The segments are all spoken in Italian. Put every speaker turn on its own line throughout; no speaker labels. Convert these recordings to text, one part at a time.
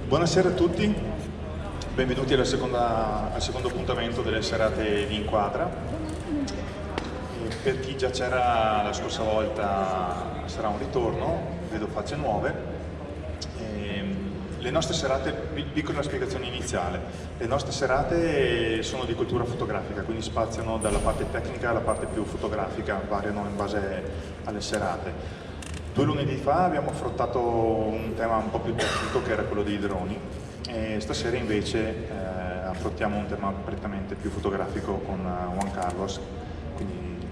Buonasera a tutti, benvenuti al secondo appuntamento delle serate di Inquadra. Per chi già c'era la scorsa volta sarà un ritorno, vedo facce nuove. Le nostre serate, piccola spiegazione iniziale, le nostre serate sono di cultura fotografica, quindi spaziano dalla parte tecnica alla parte più fotografica, variano in base alle serate. 2 lunedì fa abbiamo affrontato un tema un po' più tecnico che era quello dei droni e stasera invece affrontiamo un tema prettamente più fotografico con Juan Carlos, quindi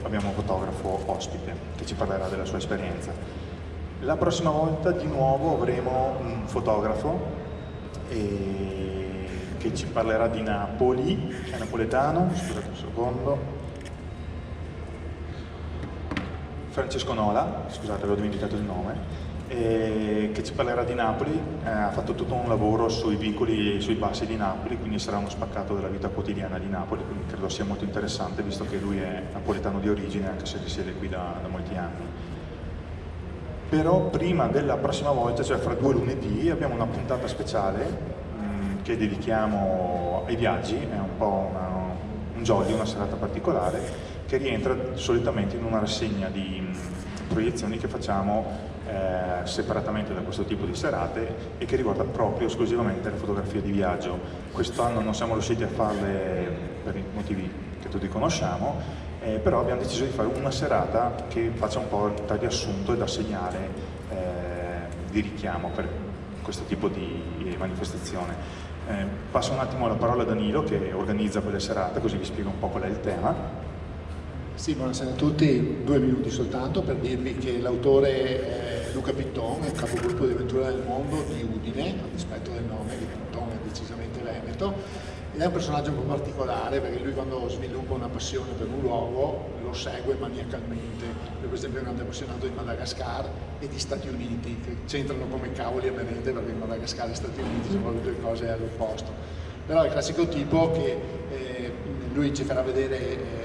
abbiamo un fotografo ospite che ci parlerà della sua esperienza. La prossima volta di nuovo avremo un fotografo che ci parlerà di Napoli, è napoletano, scusate un secondo. Francesco Nola, scusate, avevo dimenticato il nome, che ci parlerà di Napoli. Ha fatto tutto un lavoro sui vicoli e sui passi di Napoli, quindi sarà uno spaccato della vita quotidiana di Napoli, quindi credo sia molto interessante visto che lui è napoletano di origine, anche se risiede qui da molti anni. Però prima della prossima volta, cioè fra 2 lunedì, abbiamo una puntata speciale che dedichiamo ai viaggi, è un po' un jolly, una serata particolare, che rientra solitamente in una rassegna di proiezioni che facciamo separatamente da questo tipo di serate e che riguarda proprio esclusivamente le fotografie di viaggio. Quest'anno non siamo riusciti a farle per i motivi che tutti conosciamo, però abbiamo deciso di fare una serata che faccia un po' da riassunto e da segnale di richiamo per questo tipo di manifestazione. Passo un attimo la parola a Danilo che organizza quelle serate, così vi spiego un po' qual è il tema.
Sì, buonasera a tutti, 2 minuti soltanto per dirvi che l'autore è Luca Pitton, è il capogruppo di Avventura del Mondo di Udine, a dispetto del nome, di Pitton è decisamente veneto, ed è un personaggio un po' particolare perché lui quando sviluppa una passione per un luogo lo segue maniacalmente. Lui per esempio è un grande appassionato di Madagascar e di Stati Uniti, che c'entrano come cavoli a merende perché Madagascar e Stati Uniti sono proprio 2 cose all'opposto. Però è il classico tipo che lui ci farà vedere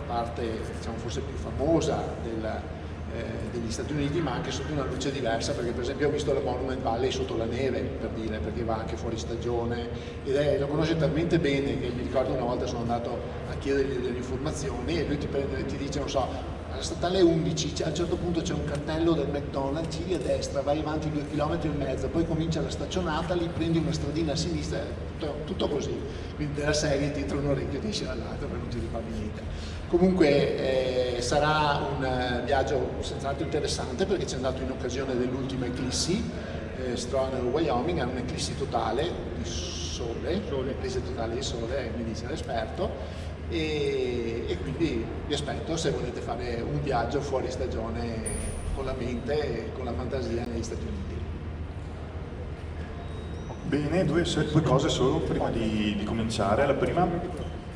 parte diciamo, forse più famosa degli Stati Uniti, ma anche sotto una luce diversa, perché per esempio ho visto la Monument Valley sotto la neve, per dire, perché va anche fuori stagione ed lo conosce talmente bene che mi ricordo una volta sono andato a chiedergli delle informazioni e lui ti dice, non so, alla statale 11 a un certo punto c'è un cartello del McDonald's, giri a destra, vai avanti 2,5 km, poi comincia la staccionata, lì prendi una stradina a sinistra, tutto così, quindi della serie ti entra un orecchio e ti esce dall'altro perché non ti ricordi niente. Comunque sarà un viaggio senz'altro interessante perché ci è andato in occasione dell'ultima eclissi, si trova nel Wyoming, è un'eclissi totale di sole, eclissi totale di sole, mi dice l'esperto, e quindi vi aspetto se volete fare un viaggio fuori stagione con la mente e con la fantasia negli Stati Uniti.
Bene, due cose solo prima di cominciare. La prima,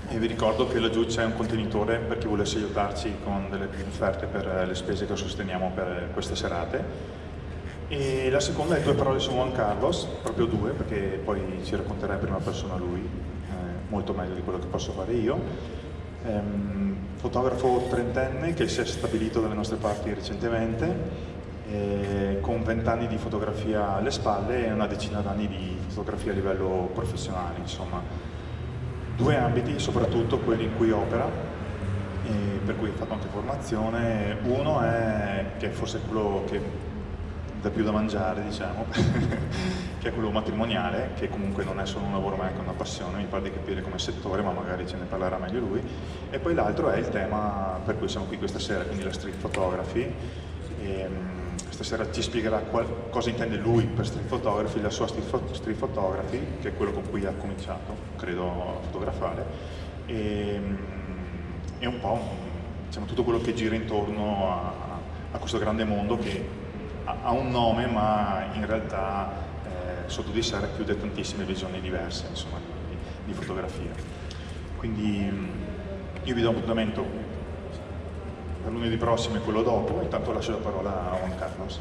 e vi ricordo che laggiù c'è un contenitore per chi volesse aiutarci con delle offerte per le spese che sosteniamo per queste serate. E la seconda è 2 parole su Juan Carlos, proprio 2, perché poi ci racconterà in prima persona lui, molto meglio di quello che posso fare io. Fotografo trentenne che si è stabilito dalle nostre parti recentemente, con 20 anni di fotografia alle spalle e una decina d'anni di fotografia a livello professionale, insomma. 2 ambiti, soprattutto quelli in cui opera, per cui ho fatto anche formazione. Uno è, che è forse quello che dà più da mangiare, diciamo, che è quello matrimoniale, che comunque non è solo un lavoro ma è anche una passione, mi pare di capire come settore, ma magari ce ne parlerà meglio lui. E poi l'altro è il tema per cui siamo qui questa sera, quindi la street photography. Stasera ci spiegherà cosa intende lui per street photography, la sua street photography, che è quello con cui ha cominciato, credo, a fotografare, e un po' diciamo, tutto quello che gira intorno a questo grande mondo che ha un nome, ma in realtà sotto di sé racchiude tantissime visioni diverse, insomma, di fotografia. Quindi io vi do un appuntamento per lunedì prossimo e quello dopo, intanto lascio la parola a Juan Carlos.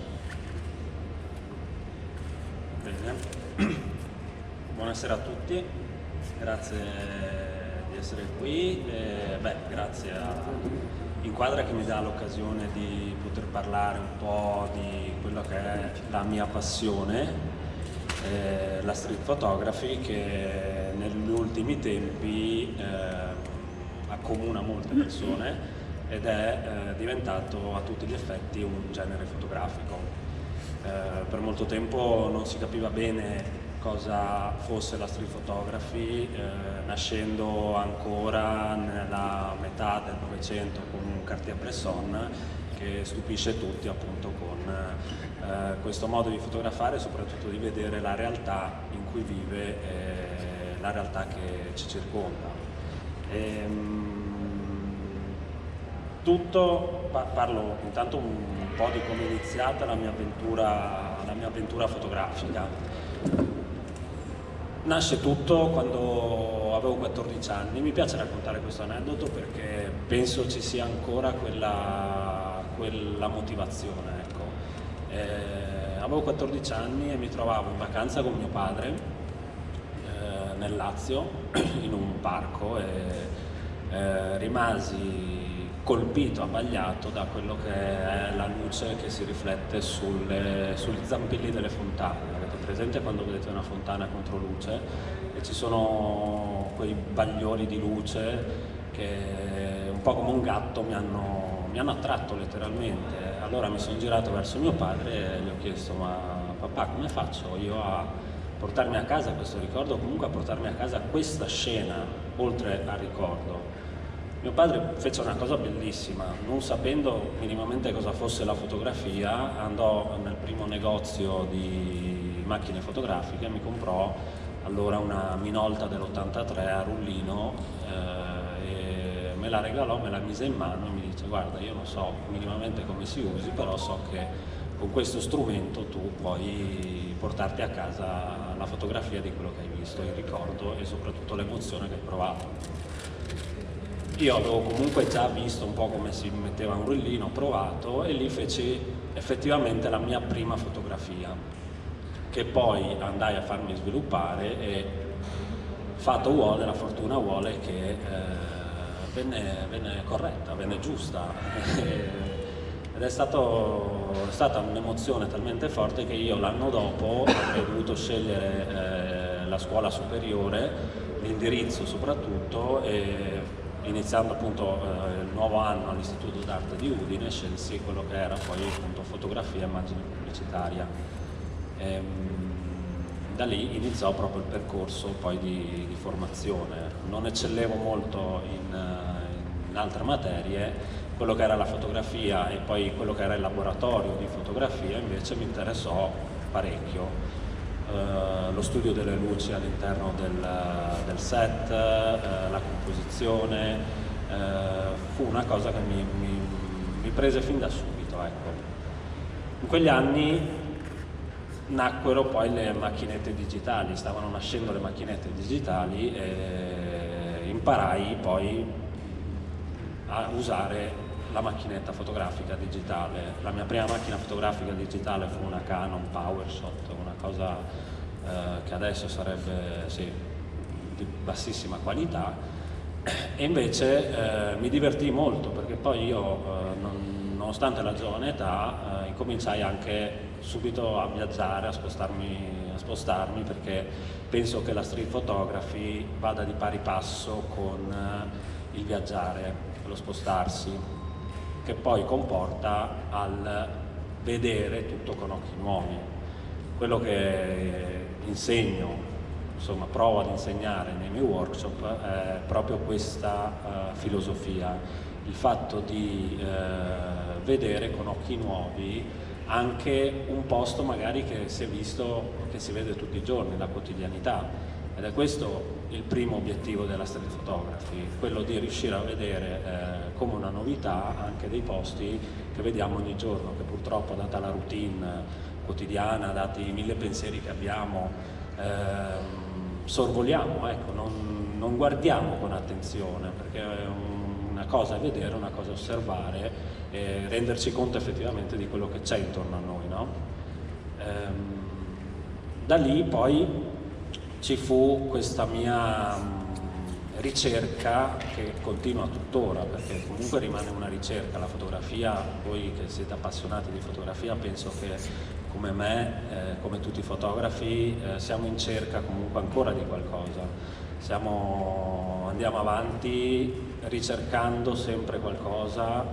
Bene, buonasera a tutti, grazie di essere qui, grazie a Inquadra che mi dà l'occasione di poter parlare un po' di quello che è la mia passione la street photography, che negli ultimi tempi accomuna molte persone ed è diventato a tutti gli effetti un genere fotografico. Per molto tempo non si capiva bene cosa fosse la street photography, nascendo ancora nella metà del Novecento con Cartier-Bresson, che stupisce tutti appunto con questo modo di fotografare e soprattutto di vedere la realtà in cui vive, la realtà che ci circonda. Parlo intanto un po' di come è iniziata la mia avventura fotografica. Nasce tutto quando avevo 14 anni, mi piace raccontare questo aneddoto perché penso ci sia ancora quella motivazione, ecco. Avevo 14 anni e mi trovavo in vacanza con mio padre nel Lazio, in un parco, e rimasi colpito, abbagliato da quello che è la luce che si riflette sugli zampilli delle fontane. Avete presente quando vedete una fontana contro luce e ci sono quei bagliori di luce che un po' come un gatto mi hanno attratto letteralmente. Allora mi sono girato verso mio padre e gli ho chiesto: ma papà, come faccio io a portarmi a casa questo ricordo, comunque a portarmi a casa questa scena oltre al ricordo? Mio padre fece una cosa bellissima, non sapendo minimamente cosa fosse la fotografia, andò nel primo negozio di macchine fotografiche e mi comprò allora una Minolta dell'83 a rullino, e me la regalò, me la mise in mano e mi dice: guarda, io non so minimamente come si usi, però so che con questo strumento tu puoi portarti a casa la fotografia di quello che hai visto, il ricordo e soprattutto l'emozione che hai provato. Io avevo comunque già visto un po' come si metteva un rullino, ho provato e lì feci effettivamente la mia prima fotografia, che poi andai a farmi sviluppare e fatto vuole, la fortuna vuole che venne corretta, venne giusta. Ed è stata un'emozione talmente forte che io l'anno dopo avrei dovuto scegliere la scuola superiore, l'indirizzo soprattutto, e iniziando appunto il nuovo anno all'Istituto d'Arte di Udine scelsi quello che era poi appunto fotografia e immagine pubblicitaria. Da lì iniziò proprio il percorso poi di formazione. Non eccellevo molto in altre materie, quello che era la fotografia e poi quello che era il laboratorio di fotografia invece mi interessò parecchio. Lo studio delle luci all'interno del set, la composizione, fu una cosa che mi prese fin da subito, ecco. In quegli anni nacquero poi le macchinette digitali, stavano nascendo le macchinette digitali e imparai poi a usare la macchinetta fotografica digitale. La mia prima macchina fotografica digitale fu una Canon PowerShot, una cosa che adesso sarebbe di bassissima qualità, e invece mi divertii molto perché poi io, nonostante la giovane età, incominciai anche subito a viaggiare, a spostarmi perché penso che la street photography vada di pari passo con il viaggiare, lo spostarsi, che poi comporta al vedere tutto con occhi nuovi. Quello che insegno, insomma provo ad insegnare nei miei workshop è proprio questa filosofia, il fatto di vedere con occhi nuovi anche un posto magari che si è visto, che si vede tutti i giorni, la quotidianità. Ed è questo il primo obiettivo della street photography, quello di riuscire a vedere come una novità anche dei posti che vediamo ogni giorno, che purtroppo, data la routine quotidiana, dati i 1000 pensieri che abbiamo, sorvoliamo, ecco, non guardiamo con attenzione, perché una cosa è vedere, una cosa è osservare e renderci conto effettivamente di quello che c'è intorno a noi, no? Da lì poi ci fu questa mia ricerca che continua tuttora, perché comunque rimane una ricerca. La fotografia, voi che siete appassionati di fotografia, penso che come me, come tutti i fotografi, siamo in cerca comunque ancora di qualcosa. Andiamo avanti ricercando sempre qualcosa,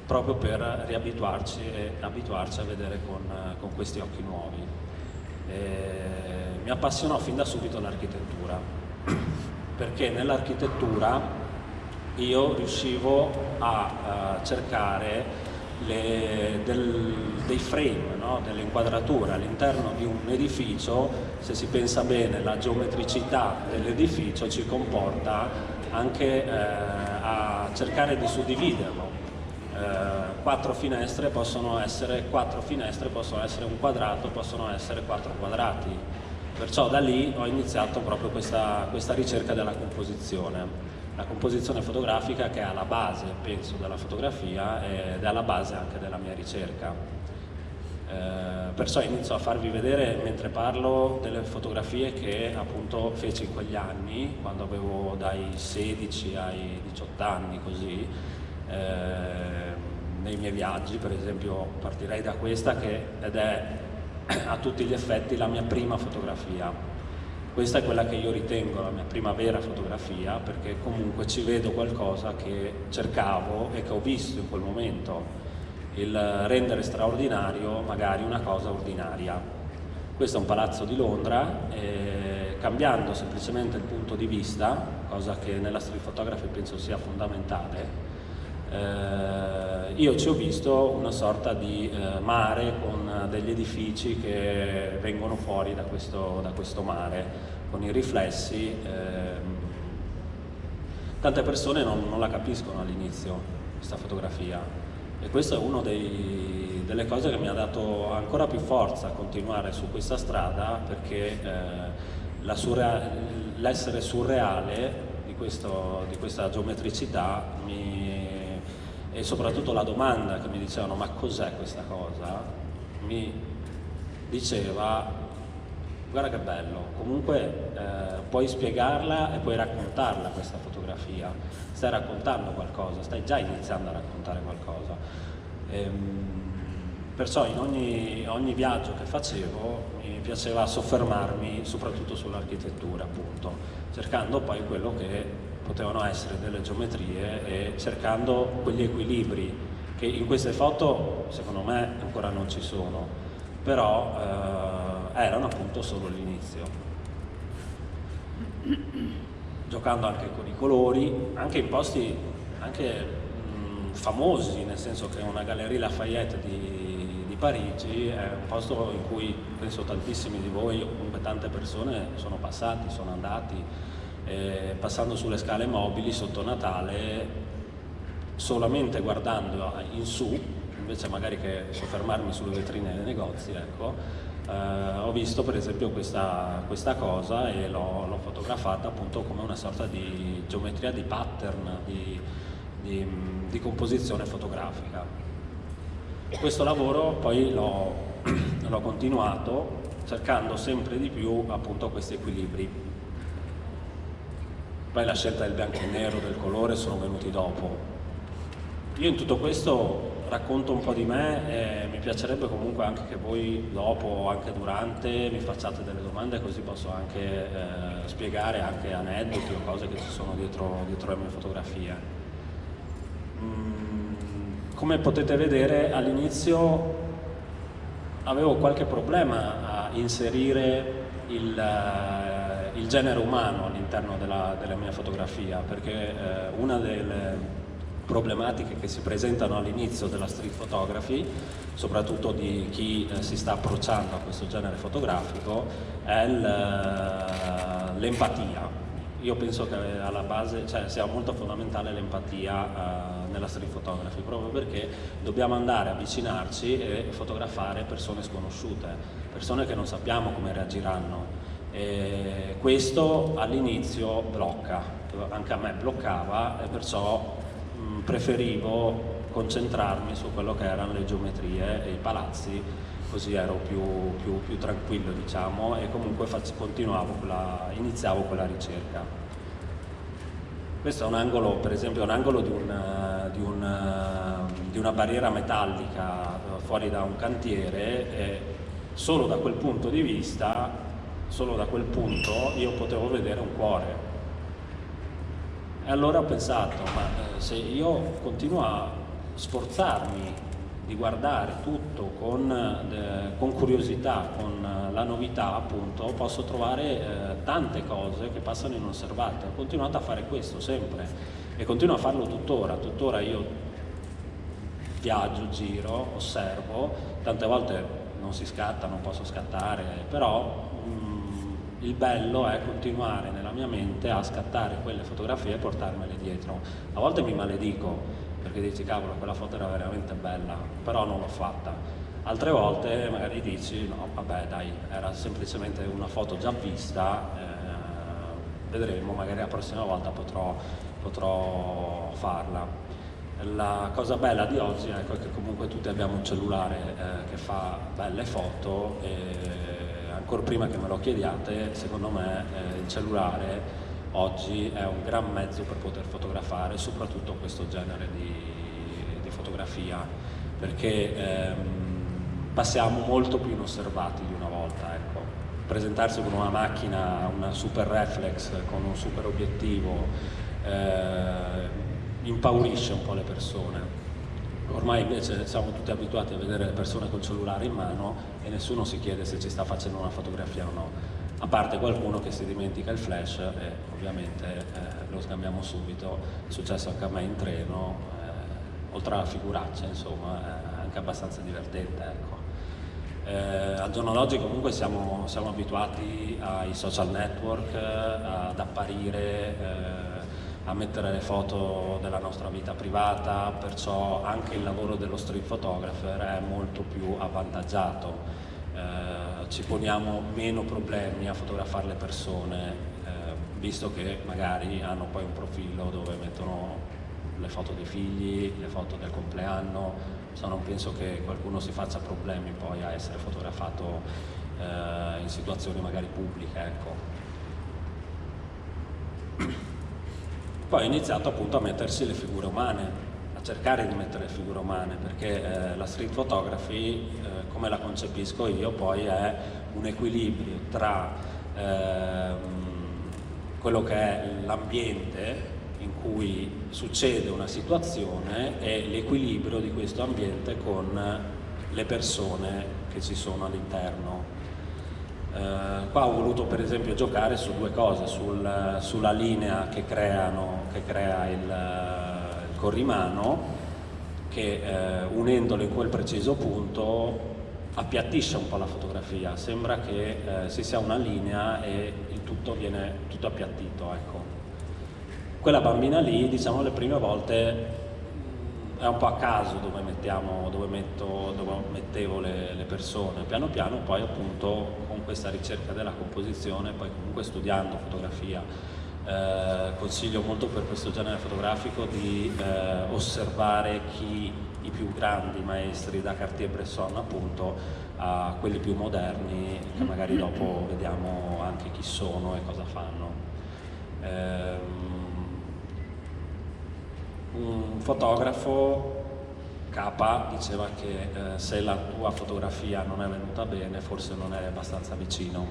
proprio per riabituarci e abituarci a vedere con questi occhi nuovi. Mi appassionò fin da subito l'architettura, perché nell'architettura io riuscivo a cercare dei frame, no? Delle inquadrature all'interno di un edificio. Se si pensa bene, la geometricità dell'edificio ci comporta anche a cercare di suddividerlo. 4 finestre possono essere un quadrato, possono essere 4 quadrati. Perciò da lì ho iniziato proprio questa ricerca della composizione. La composizione fotografica, che è alla base, penso, della fotografia ed è alla base anche della mia ricerca. Perciò inizio a farvi vedere, mentre parlo, delle fotografie che appunto feci in quegli anni, quando avevo dai 16 ai 18 anni, così, nei miei viaggi. Per esempio partirei da questa ed è a tutti gli effetti la mia prima fotografia. Questa è quella che io ritengo la mia prima vera fotografia, perché comunque ci vedo qualcosa che cercavo e che ho visto in quel momento, il rendere straordinario magari una cosa ordinaria. Questo è un palazzo di Londra, cambiando semplicemente il punto di vista, cosa che nella street photography penso sia fondamentale, io ci ho visto una sorta di mare con degli edifici che vengono fuori da questo mare, con i riflessi. Tante persone non la capiscono all'inizio, questa fotografia, e questo è una delle cose che mi ha dato ancora più forza a continuare su questa strada, perché l'essere surreale di questa geometricità e soprattutto la domanda che mi dicevano: ma cos'è questa cosa? Mi diceva: guarda che bello, comunque puoi spiegarla e puoi raccontarla questa fotografia, stai raccontando qualcosa, stai già iniziando a raccontare qualcosa. Perciò in ogni viaggio che facevo mi piaceva soffermarmi soprattutto sull'architettura, appunto, cercando poi quello che potevano essere delle geometrie e cercando quegli equilibri che in queste foto secondo me ancora non ci sono, però erano appunto solo l'inizio. Giocando anche con i colori, anche in posti famosi, nel senso che una Galleria Lafayette di Parigi è un posto in cui penso tantissimi di voi, o comunque tante persone, sono passati, sono andati, passando sulle scale mobili sotto Natale, solamente guardando in su, invece magari che soffermarmi sulle vetrine dei negozi, ecco, ho visto per esempio questa cosa e l'ho fotografata appunto come una sorta di geometria, di pattern, di composizione fotografica. Questo lavoro poi l'ho continuato cercando sempre di più appunto questi equilibri. Poi la scelta del bianco e nero, del colore, sono venuti dopo. Io in tutto questo racconto un po' di me e mi piacerebbe comunque anche che voi dopo o anche durante mi facciate delle domande, così posso anche spiegare anche aneddoti o cose che ci sono dietro le mie fotografie. Come potete vedere, all'inizio avevo qualche problema a inserire il genere umano all'interno della mia fotografia, perché una delle problematiche che si presentano all'inizio della street photography, soprattutto di chi si sta approcciando a questo genere fotografico, è l'empatia. Io penso che alla base sia molto fondamentale l'empatia nella street photography, proprio perché dobbiamo andare a avvicinarci e fotografare persone sconosciute, persone che non sappiamo come reagiranno. E questo all'inizio blocca, anche a me bloccava, e perciò preferivo concentrarmi su quello che erano le geometrie e i palazzi, così ero più tranquillo, diciamo, e comunque iniziavo quella ricerca. Questo è un angolo, per esempio, un angolo di una barriera metallica fuori da un cantiere, e solo da quel punto di vista, solo da quel punto io potevo vedere un cuore. E allora ho pensato, ma se io continuo a sforzarmi di guardare tutto con curiosità, con la novità, appunto, posso trovare tante cose che passano inosservate. Ho continuato a fare questo sempre e continuo a farlo tuttora. Tuttora io viaggio, giro, osservo, tante volte non si scatta, non posso scattare, però il bello è continuare nella mia mente a scattare quelle fotografie e portarmele dietro. A volte mi maledico, perché dici cavolo, quella foto era veramente bella, però non l'ho fatta. Altre volte magari dici no, vabbè dai, era semplicemente una foto già vista, vedremo, magari la prossima volta potrò farla. La cosa bella di oggi è che comunque tutti abbiamo un cellulare che fa belle foto, e ancora prima che me lo chiediate, secondo me il cellulare oggi è un gran mezzo per poter fotografare, soprattutto questo genere di fotografia, perché passiamo molto più inosservati di una volta. Ecco. Presentarsi con una macchina, una super reflex, con un super obiettivo, impaurisce un po' le persone. Ormai invece siamo tutti abituati a vedere le persone col cellulare in mano e nessuno si chiede se ci sta facendo una fotografia o no. A parte qualcuno che si dimentica il flash e ovviamente lo scambiamo subito. È successo anche a me in treno, oltre alla figuraccia, insomma, è anche abbastanza divertente, ecco. Al giorno d'oggi comunque siamo abituati ai social network, ad apparire, a mettere le foto della nostra vita privata, perciò anche il lavoro dello street photographer è molto più avvantaggiato. Ci poniamo meno problemi a fotografare le persone, visto che magari hanno poi un profilo dove mettono le foto dei figli, le foto del compleanno, non penso che qualcuno si faccia problemi poi a essere fotografato in situazioni magari pubbliche, ecco. Poi ho iniziato appunto a mettersi le figure umane, a cercare di mettere le figure umane, perché la street photography, come la concepisco io, poi è un equilibrio tra quello che è l'ambiente in cui succede una situazione e l'equilibrio di questo ambiente con le persone che ci sono all'interno. Qua ho voluto per esempio giocare su due cose, sulla linea che crea il corrimano, che unendolo in quel preciso punto appiattisce un po' la fotografia, sembra che si sia una linea e il tutto viene tutto appiattito, ecco. Quella bambina lì, diciamo, le prime volte è un po' a caso dove mettevo le persone. Piano piano poi appunto con questa ricerca della composizione, poi comunque studiando fotografia, consiglio molto per questo genere fotografico di osservare i più grandi maestri, da Cartier-Bresson appunto a quelli più moderni, che magari dopo vediamo anche chi sono e cosa fanno. Un fotografo, Capa, diceva che se la tua fotografia non è venuta bene, forse non eri abbastanza vicino.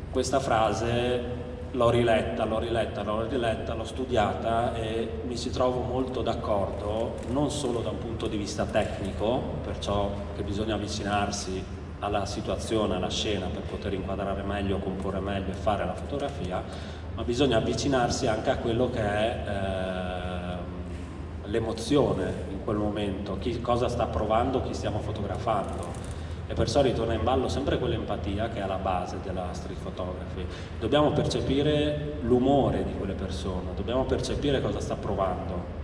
Questa frase l'ho riletta, l'ho studiata e mi ci trovo molto d'accordo, non solo da un punto di vista tecnico, perciò che bisogna avvicinarsi alla situazione, alla scena per poter inquadrare meglio, comporre meglio e fare la fotografia, ma bisogna avvicinarsi anche a quello che è l'emozione in quel momento, cosa sta provando chi stiamo fotografando. E perciò ritorna in ballo sempre quell'empatia che è alla base della street photography. Dobbiamo percepire l'umore di quelle persone, dobbiamo percepire cosa sta provando,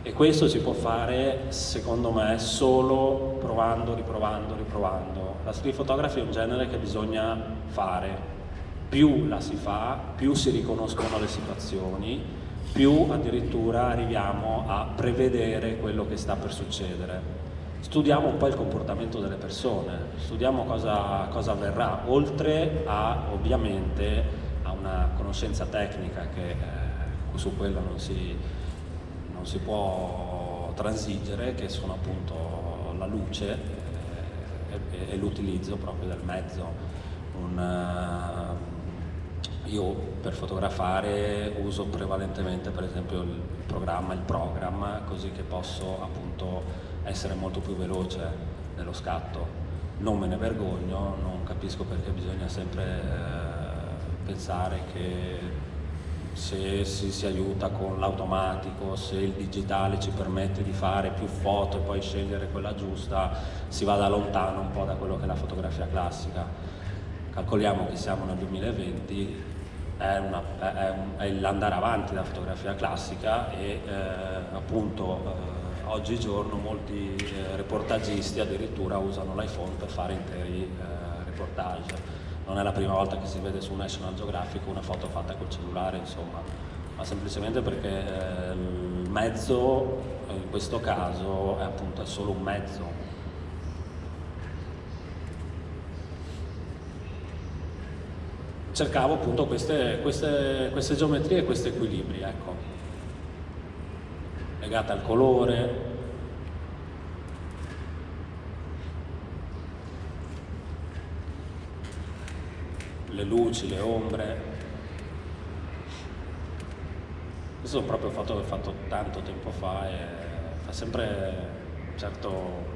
e questo si può fare, secondo me, solo provando, riprovando. La street photography è un genere che bisogna fare, più la si fa, più si riconoscono le situazioni, più addirittura arriviamo a prevedere quello che sta per succedere. Studiamo un po' il comportamento delle persone, studiamo cosa avverrà, oltre a ovviamente a una conoscenza tecnica che su quello non non si può transigere, che sono appunto la luce e l'utilizzo proprio del mezzo. Io per fotografare uso prevalentemente per esempio il programma, così che posso appunto essere molto più veloce nello scatto. Non me ne vergogno, non capisco perché bisogna sempre pensare che se si aiuta con l'automatico, se il digitale ci permette di fare più foto e poi scegliere quella giusta, si va da lontano un po' da quello che è la fotografia classica. Calcoliamo che siamo nel 2020, è l'andare avanti della fotografia classica e appunto oggigiorno molti reportagisti addirittura usano l'iPhone per fare interi reportage. Non è la prima volta che si vede su National Geographic una foto fatta col cellulare, insomma, ma semplicemente perché il mezzo in questo caso è solo un mezzo. Cercavo appunto queste geometrie e questi equilibri, ecco, legate al colore, le luci, le ombre. Questo è un proprio foto che ho fatto tanto tempo fa e fa sempre certo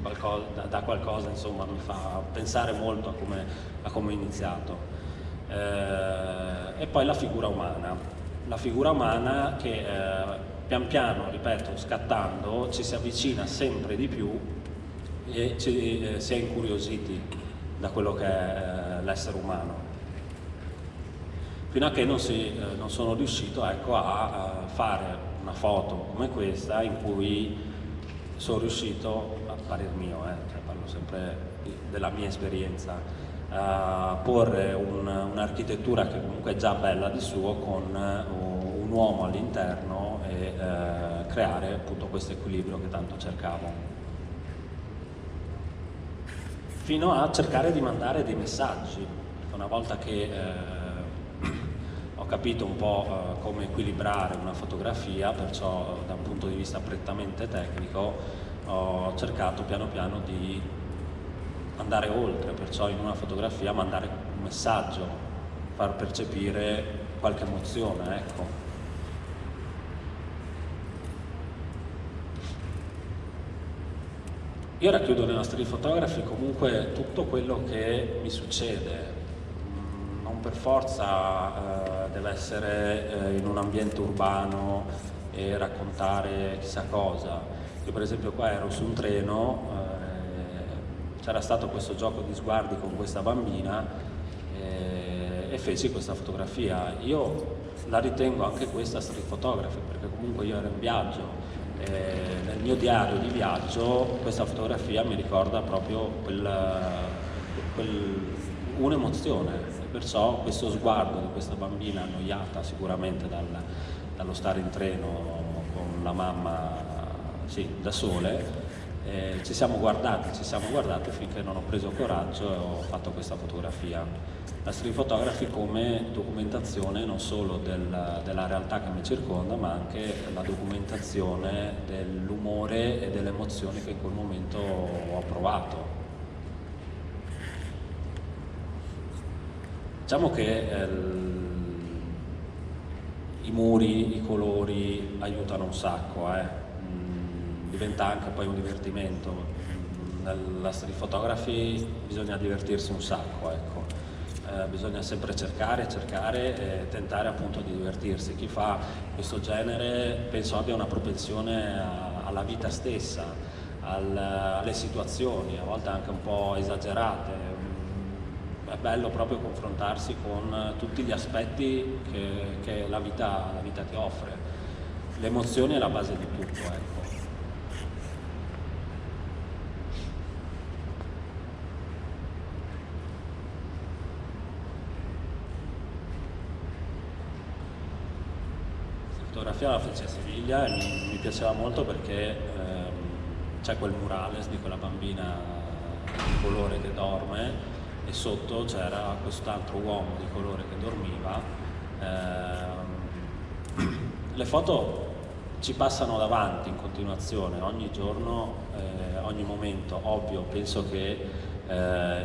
qualcosa, da qualcosa, insomma, mi fa pensare molto a come ho iniziato. E poi la figura umana che pian piano, ripeto, scattando, ci si avvicina sempre di più e si è incuriositi da quello che è l'essere umano, fino a che non sono riuscito, ecco, a fare una foto come questa in cui sono riuscito, a parer mio, cioè parlo sempre della mia esperienza, a porre un'architettura che comunque è già bella di suo, con un uomo all'interno e creare appunto questo equilibrio che tanto cercavo, fino a cercare di mandare dei messaggi. Una volta che ho capito un po' come equilibrare una fotografia, perciò da un punto di vista prettamente tecnico, ho cercato piano piano di andare oltre, perciò in una fotografia mandare un messaggio, far percepire qualche emozione, ecco. Io racchiudo nei nostri fotografi comunque tutto quello che mi succede, non per forza deve essere in un ambiente urbano e raccontare chissà cosa. Io per esempio qua ero su un treno, c'era stato questo gioco di sguardi con questa bambina e feci questa fotografia. Io la ritengo anche questa street photography, perché comunque io ero in viaggio. Nel mio diario di viaggio questa fotografia mi ricorda proprio un'emozione, perciò questo sguardo di questa bambina annoiata sicuramente dallo stare in treno con la mamma, sì, da sole, ci siamo guardati finché non ho preso coraggio e ho fatto questa fotografia. La street photography come documentazione non solo della realtà che mi circonda, ma anche la documentazione dell'umore e delle emozioni che in quel momento ho provato. Diciamo che i muri, i colori aiutano un sacco, diventa anche poi un divertimento. Nella street photography bisogna divertirsi un sacco, ecco. Bisogna sempre cercare e tentare appunto di divertirsi. Chi fa questo genere penso abbia una propensione alla vita stessa, alle situazioni, a volte anche un po' esagerate. È bello proprio confrontarsi con tutti gli aspetti che la vita ti offre. Le emozioni è la base di tutto, ecco. La fotografia la feci a Siviglia e mi piaceva molto perché c'è quel murales di quella bambina di colore che dorme e sotto c'era quest'altro uomo di colore che dormiva. Le foto ci passano davanti in continuazione, ogni giorno, ogni momento. Ovvio, penso che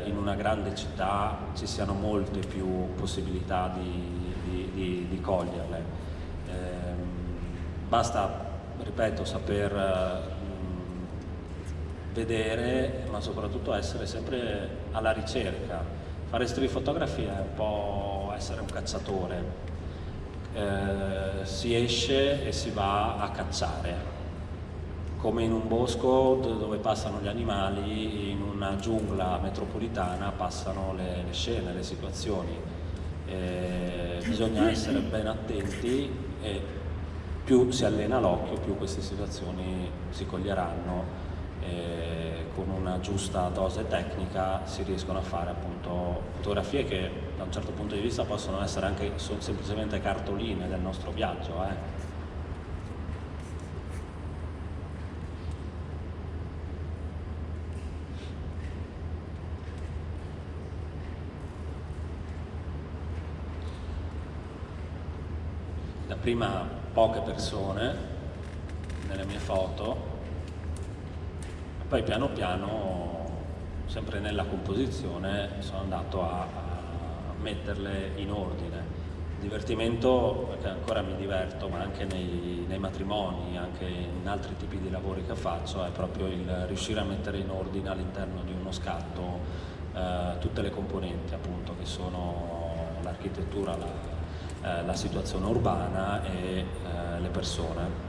in una grande città ci siano molte più possibilità di coglierle. Basta, ripeto, saper vedere, ma soprattutto essere sempre alla ricerca. Fare street photography è un po' essere un cacciatore. Si esce e si va a cacciare, come in un bosco dove passano gli animali, in una giungla metropolitana passano le scene, le situazioni. Bisogna essere ben attenti e più si allena l'occhio, più queste situazioni si coglieranno. Con una giusta dose tecnica si riescono a fare appunto fotografie che da un certo punto di vista possono essere anche semplicemente cartoline del nostro viaggio. Dapprima poche persone nelle mie foto, poi piano piano, sempre nella composizione, sono andato a metterle in ordine. Il divertimento, perché ancora mi diverto, ma anche nei matrimoni, anche in altri tipi di lavori che faccio, è proprio il riuscire a mettere in ordine all'interno di uno scatto tutte le componenti, appunto, che sono l'architettura, la situazione urbana e le persone.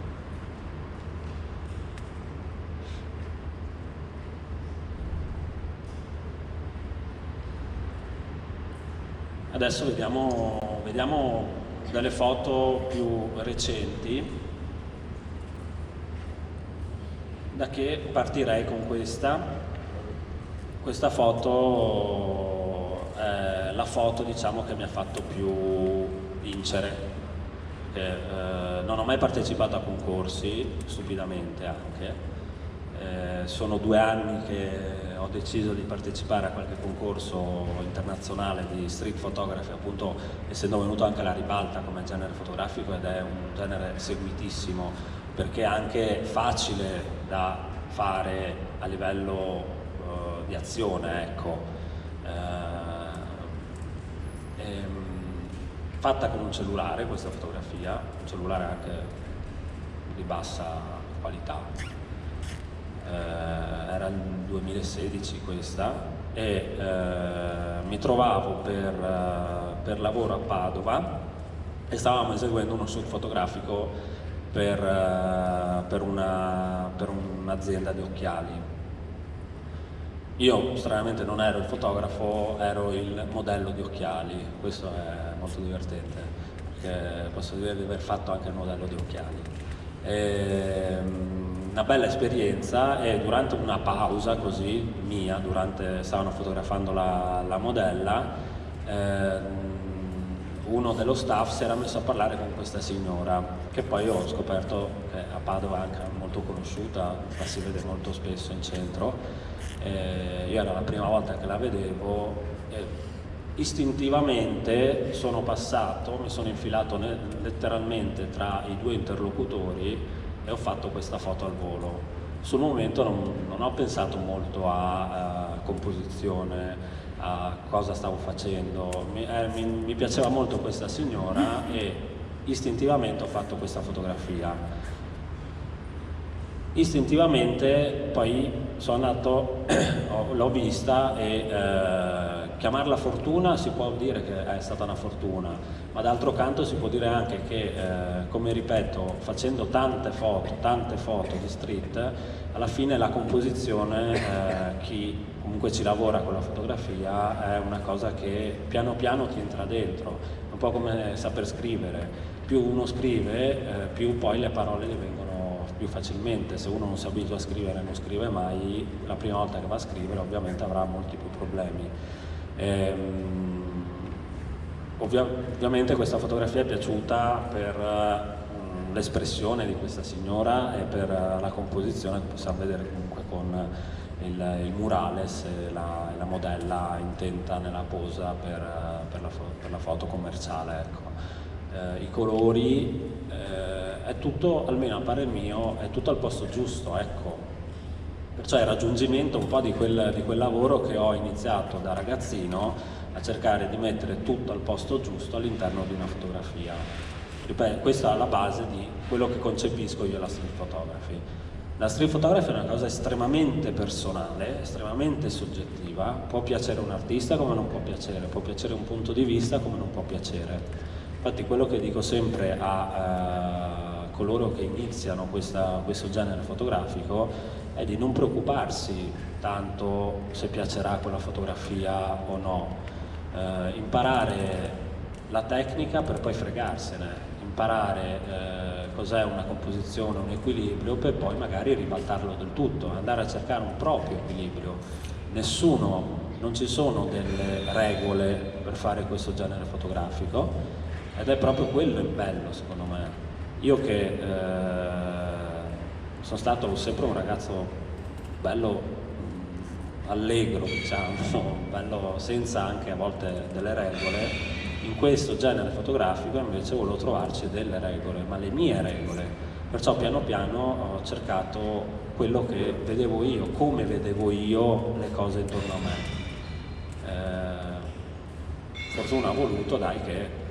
Adesso vediamo delle foto più recenti. Da che partirei con questa. Questa foto è la foto, diciamo, che mi ha fatto più vincere. Non ho mai partecipato a concorsi, stupidamente anche. Sono 2 anni che ho deciso di partecipare a qualche concorso internazionale di street photography, appunto essendo venuto anche alla ribalta come genere fotografico, ed è un genere seguitissimo perché è anche facile da fare a livello di azione, ecco. Fatta con un cellulare questa fotografia, un cellulare anche di bassa qualità. Era il 2016 questa, e mi trovavo per lavoro a Padova e stavamo eseguendo uno shoot fotografico per un'azienda di occhiali. Io stranamente non ero il fotografo, ero il modello di occhiali. Questo è molto divertente perché posso dire di aver fatto anche il modello di occhiali. Una bella esperienza, e durante una pausa così mia, stavano fotografando la modella, uno dello staff si era messo a parlare con questa signora, che poi ho scoperto che a Padova è anche molto conosciuta, la si vede molto spesso in centro. Io era la prima volta che la vedevo e istintivamente sono passato, mi sono infilato letteralmente tra i 2 interlocutori e ho fatto questa foto al volo. Sul momento non ho pensato molto a composizione, a cosa stavo facendo. Mi piaceva molto questa signora e istintivamente ho fatto questa fotografia. Istintivamente poi sono andato, l'ho vista, e chiamarla fortuna si può dire che è stata una fortuna, ma d'altro canto si può dire anche che, come ripeto, facendo tante foto di street, alla fine la composizione, chi comunque ci lavora con la fotografia, è una cosa che piano piano ti entra dentro, un po' come saper scrivere. Più uno scrive, più poi le parole gli vengono più facilmente. Se uno non si abitua a scrivere, non scrive mai, la prima volta che va a scrivere ovviamente avrà molti più problemi. Ovviamente questa fotografia è piaciuta per l'espressione di questa signora e per la composizione che possiamo vedere comunque con il murales e la modella intenta nella posa per la foto commerciale, ecco. I colori è tutto, almeno a parer mio, è tutto al posto giusto, ecco. Perciò è il raggiungimento un po' di quel lavoro che ho iniziato da ragazzino, a cercare di mettere tutto al posto giusto all'interno di una fotografia. Ripeto, questa è la base di quello che concepisco io la street photography. La street photography è una cosa estremamente personale, estremamente soggettiva, può piacere un artista come non può piacere un punto di vista come non può piacere. Infatti quello che dico sempre a coloro che iniziano questo genere fotografico è di non preoccuparsi tanto se piacerà quella fotografia o no, imparare la tecnica per poi fregarsene, imparare cos'è una composizione, un equilibrio, per poi magari ribaltarlo del tutto, andare a cercare un proprio equilibrio. Non ci sono delle regole per fare questo genere fotografico ed è proprio quello il bello, secondo me. Io che sono stato sempre un ragazzo bello allegro, diciamo, bello senza anche a volte delle regole, in questo genere fotografico invece volevo trovarci delle regole, ma le mie regole. Perciò piano piano ho cercato quello che vedevo io, come vedevo io le cose intorno a me. Fortuna ha voluto, dai, che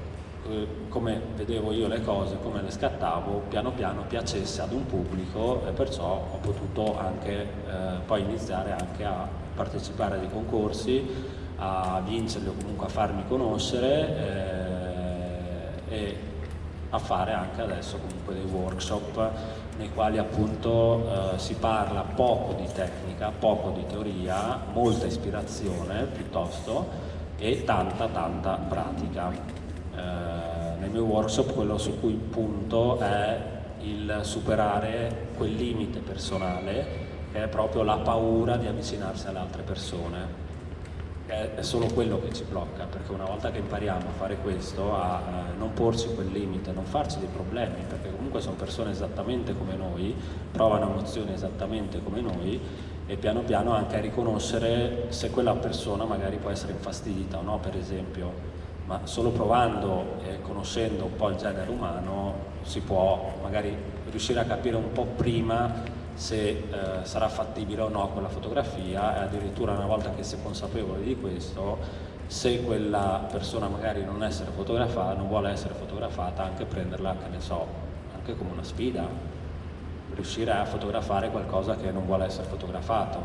come vedevo io le cose, come le scattavo, piano piano piacesse ad un pubblico, e perciò ho potuto anche poi iniziare anche a partecipare a dei concorsi, a vincerli o comunque a farmi conoscere e a fare anche adesso comunque dei workshop nei quali appunto si parla poco di tecnica, poco di teoria, molta ispirazione piuttosto e tanta pratica. Nei miei workshop quello su cui punto è il superare quel limite personale che è proprio la paura di avvicinarsi alle altre persone. È solo quello che ci blocca, perché una volta che impariamo a fare questo, a non porci quel limite, non farci dei problemi, perché comunque sono persone esattamente come noi, provano emozioni esattamente come noi, e piano piano anche a riconoscere se quella persona magari può essere infastidita o no, per esempio, ma solo provando e conoscendo un po' il genere umano si può magari riuscire a capire un po' prima se sarà fattibile o no quella fotografia, e addirittura una volta che si è consapevoli di questo, se quella persona magari non vuole essere fotografata, anche prenderla, che ne so, anche come una sfida, riuscire a fotografare qualcosa che non vuole essere fotografato.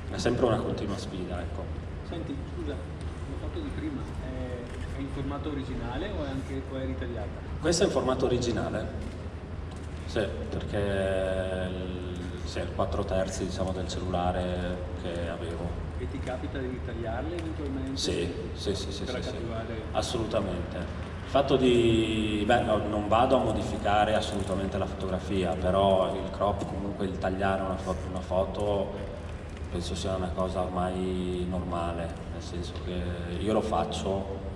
È sempre una continua sfida, ecco.
Senti, scusa, la foto di prima è in formato originale o è ritagliata?
Questa è in formato originale, sì, perché sì, 4/3 diciamo del cellulare che avevo.
E ti capita di ritagliarle eventualmente?
Sì,
Per catturare...
assolutamente. Il fatto di... non vado a modificare assolutamente la fotografia, però il crop, comunque il tagliare una foto penso sia una cosa ormai normale, nel senso che io lo faccio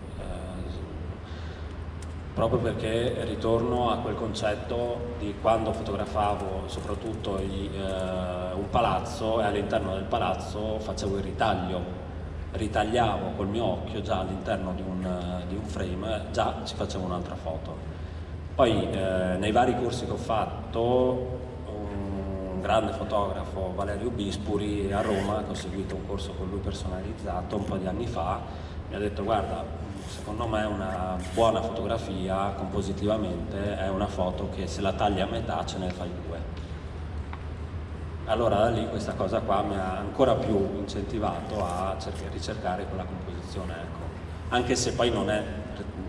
proprio perché ritorno a quel concetto di quando fotografavo soprattutto un palazzo, e all'interno del palazzo facevo il ritagliavo col mio occhio già all'interno di un frame, già ci facevo un'altra foto. Poi nei vari corsi che ho fatto, un grande fotografo, Valerio Bispuri, a Roma, che ho seguito un corso con lui personalizzato un po' di anni fa, mi ha detto: guarda, secondo me una buona fotografia compositivamente è una foto che se la tagli a metà ce ne fai due. Allora da lì questa cosa qua mi ha ancora più incentivato a ricercare quella composizione, ecco. Anche se poi non è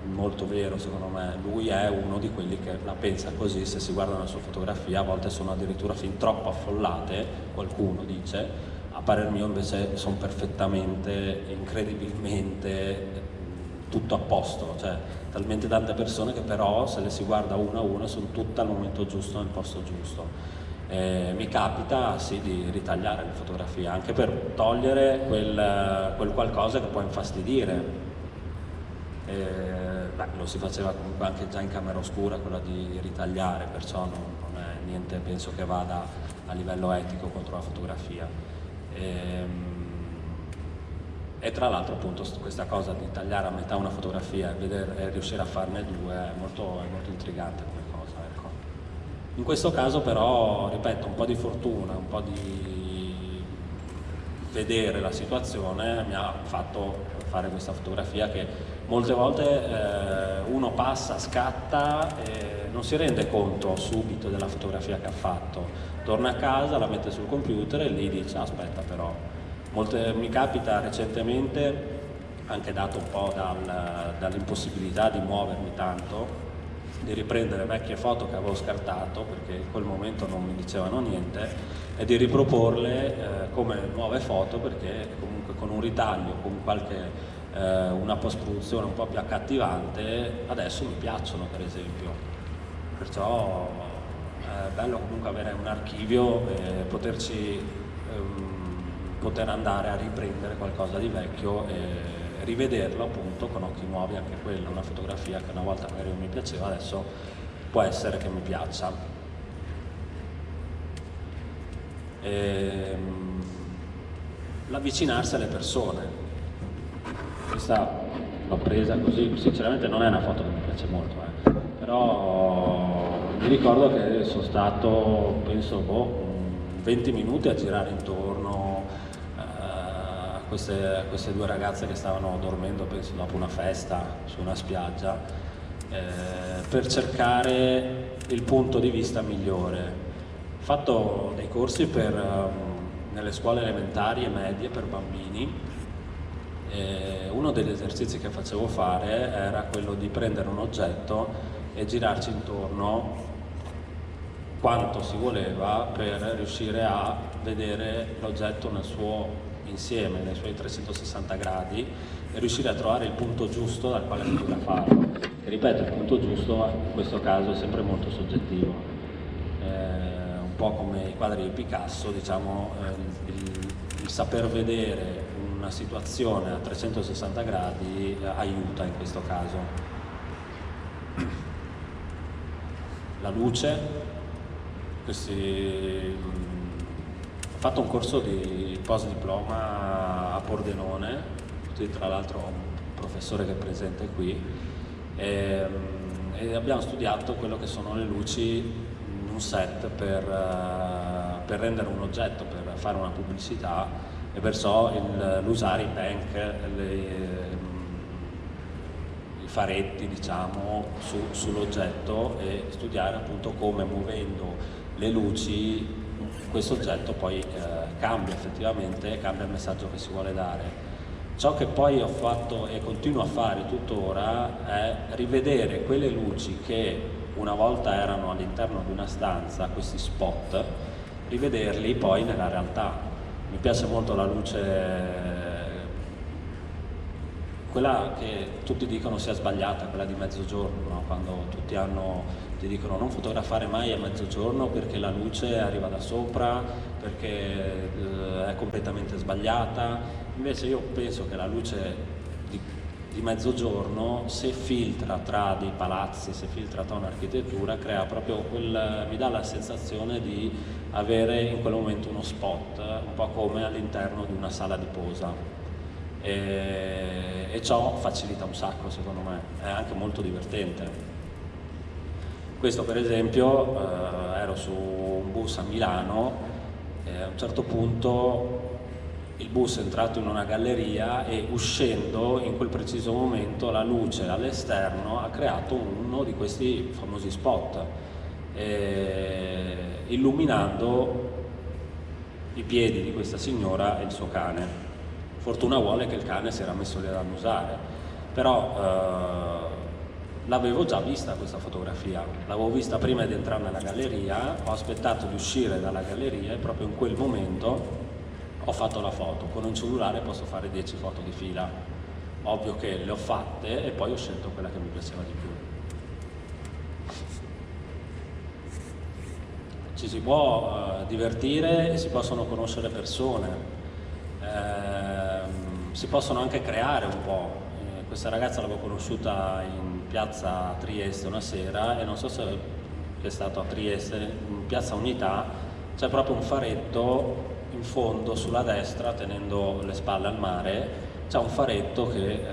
molto vero, secondo me, lui è uno di quelli che la pensa così. Se si guarda la sua fotografia a volte sono addirittura fin troppo affollate, qualcuno dice, a parer mio invece sono perfettamente, incredibilmente tutto a posto, cioè talmente tante persone che però se le si guarda una a una sono tutte al momento giusto, nel posto giusto. Mi capita sì di ritagliare le fotografie anche per togliere quel qualcosa che può infastidire. Lo si faceva comunque anche già in camera oscura, quella di ritagliare, perciò non è niente, penso che vada a livello etico contro la fotografia. E tra l'altro appunto questa cosa di tagliare a metà una fotografia e riuscire a farne due è molto intrigante come cosa, ecco. In questo caso però, ripeto, un po' di fortuna, un po' di vedere la situazione mi ha fatto fare questa fotografia che molte volte uno passa, scatta e non si rende conto subito della fotografia che ha fatto. Torna a casa, la mette sul computer e lì dice aspetta però. Mi capita recentemente, anche dato un po' dall'impossibilità di muovermi tanto, di riprendere vecchie foto che avevo scartato perché in quel momento non mi dicevano niente e di riproporle come nuove foto perché comunque con un ritaglio, con una post-produzione un po' più accattivante adesso mi piacciono per esempio. Perciò è bello comunque avere un archivio e poter andare a riprendere qualcosa di vecchio e rivederlo appunto con occhi nuovi, anche quella, una fotografia che una volta magari non mi piaceva, adesso può essere che mi piaccia. L'avvicinarsi alle persone. Questa l'ho presa così, sinceramente non è una foto che mi piace molto, però mi ricordo che sono stato, penso, 20 minuti a girare intorno queste due ragazze che stavano dormendo, penso dopo una festa su una spiaggia, per cercare il punto di vista migliore. Ho fatto dei corsi nelle scuole elementari e medie per bambini e uno degli esercizi che facevo fare era quello di prendere un oggetto e girarci intorno quanto si voleva per riuscire a vedere l'oggetto nel suo insieme, nei suoi 360 gradi e riuscire a trovare il punto giusto dal quale fotografarlo. E ripeto, il punto giusto in questo caso è sempre molto soggettivo, un po' come i quadri di Picasso, diciamo, il saper vedere una situazione a 360 gradi aiuta in questo caso. La luce, ho fatto un corso di post diploma a Pordenone, tra l'altro ho un professore che è presente qui, e abbiamo studiato quello che sono le luci in un set per rendere un oggetto, per fare una pubblicità, e perciò l'usare i bank, i faretti diciamo sull'oggetto e studiare appunto come muovendo le luci questo oggetto poi cambia effettivamente, cambia il messaggio che si vuole dare. Ciò che poi ho fatto e continuo a fare tuttora è rivedere quelle luci che una volta erano all'interno di una stanza, questi spot, rivederli poi nella realtà. Mi piace molto la luce, quella che tutti dicono sia sbagliata, quella di mezzogiorno, no? Quando tutti ti dicono non fotografare mai a mezzogiorno perché la luce arriva da sopra, perché è completamente sbagliata. Invece io penso che la luce di mezzogiorno, se filtra tra dei palazzi, se filtra tra un'architettura, crea proprio mi dà la sensazione di avere in quel momento uno spot, un po' come all'interno di una sala di posa. E ciò facilita un sacco, secondo me, è anche molto divertente. Questo per esempio, ero su un bus a Milano e a un certo punto il bus è entrato in una galleria e uscendo in quel preciso momento la luce all'esterno ha creato uno di questi famosi spot, illuminando i piedi di questa signora e il suo cane. Fortuna vuole che il cane si era messo lì ad annusare, però l'avevo già vista questa fotografia, l'avevo vista prima di entrare nella galleria, ho aspettato di uscire dalla galleria e proprio in quel momento ho fatto la foto. Con un cellulare posso fare 10 foto di fila, ovvio che le ho fatte e poi ho scelto quella che mi piaceva di più. Ci si può divertire e si possono conoscere persone, si possono anche creare un po'. Questa ragazza l'avevo conosciuta in piazza Trieste una sera e non so se è stato a Trieste, in piazza Unità c'è proprio un faretto in fondo sulla destra, tenendo le spalle al mare, c'è un faretto che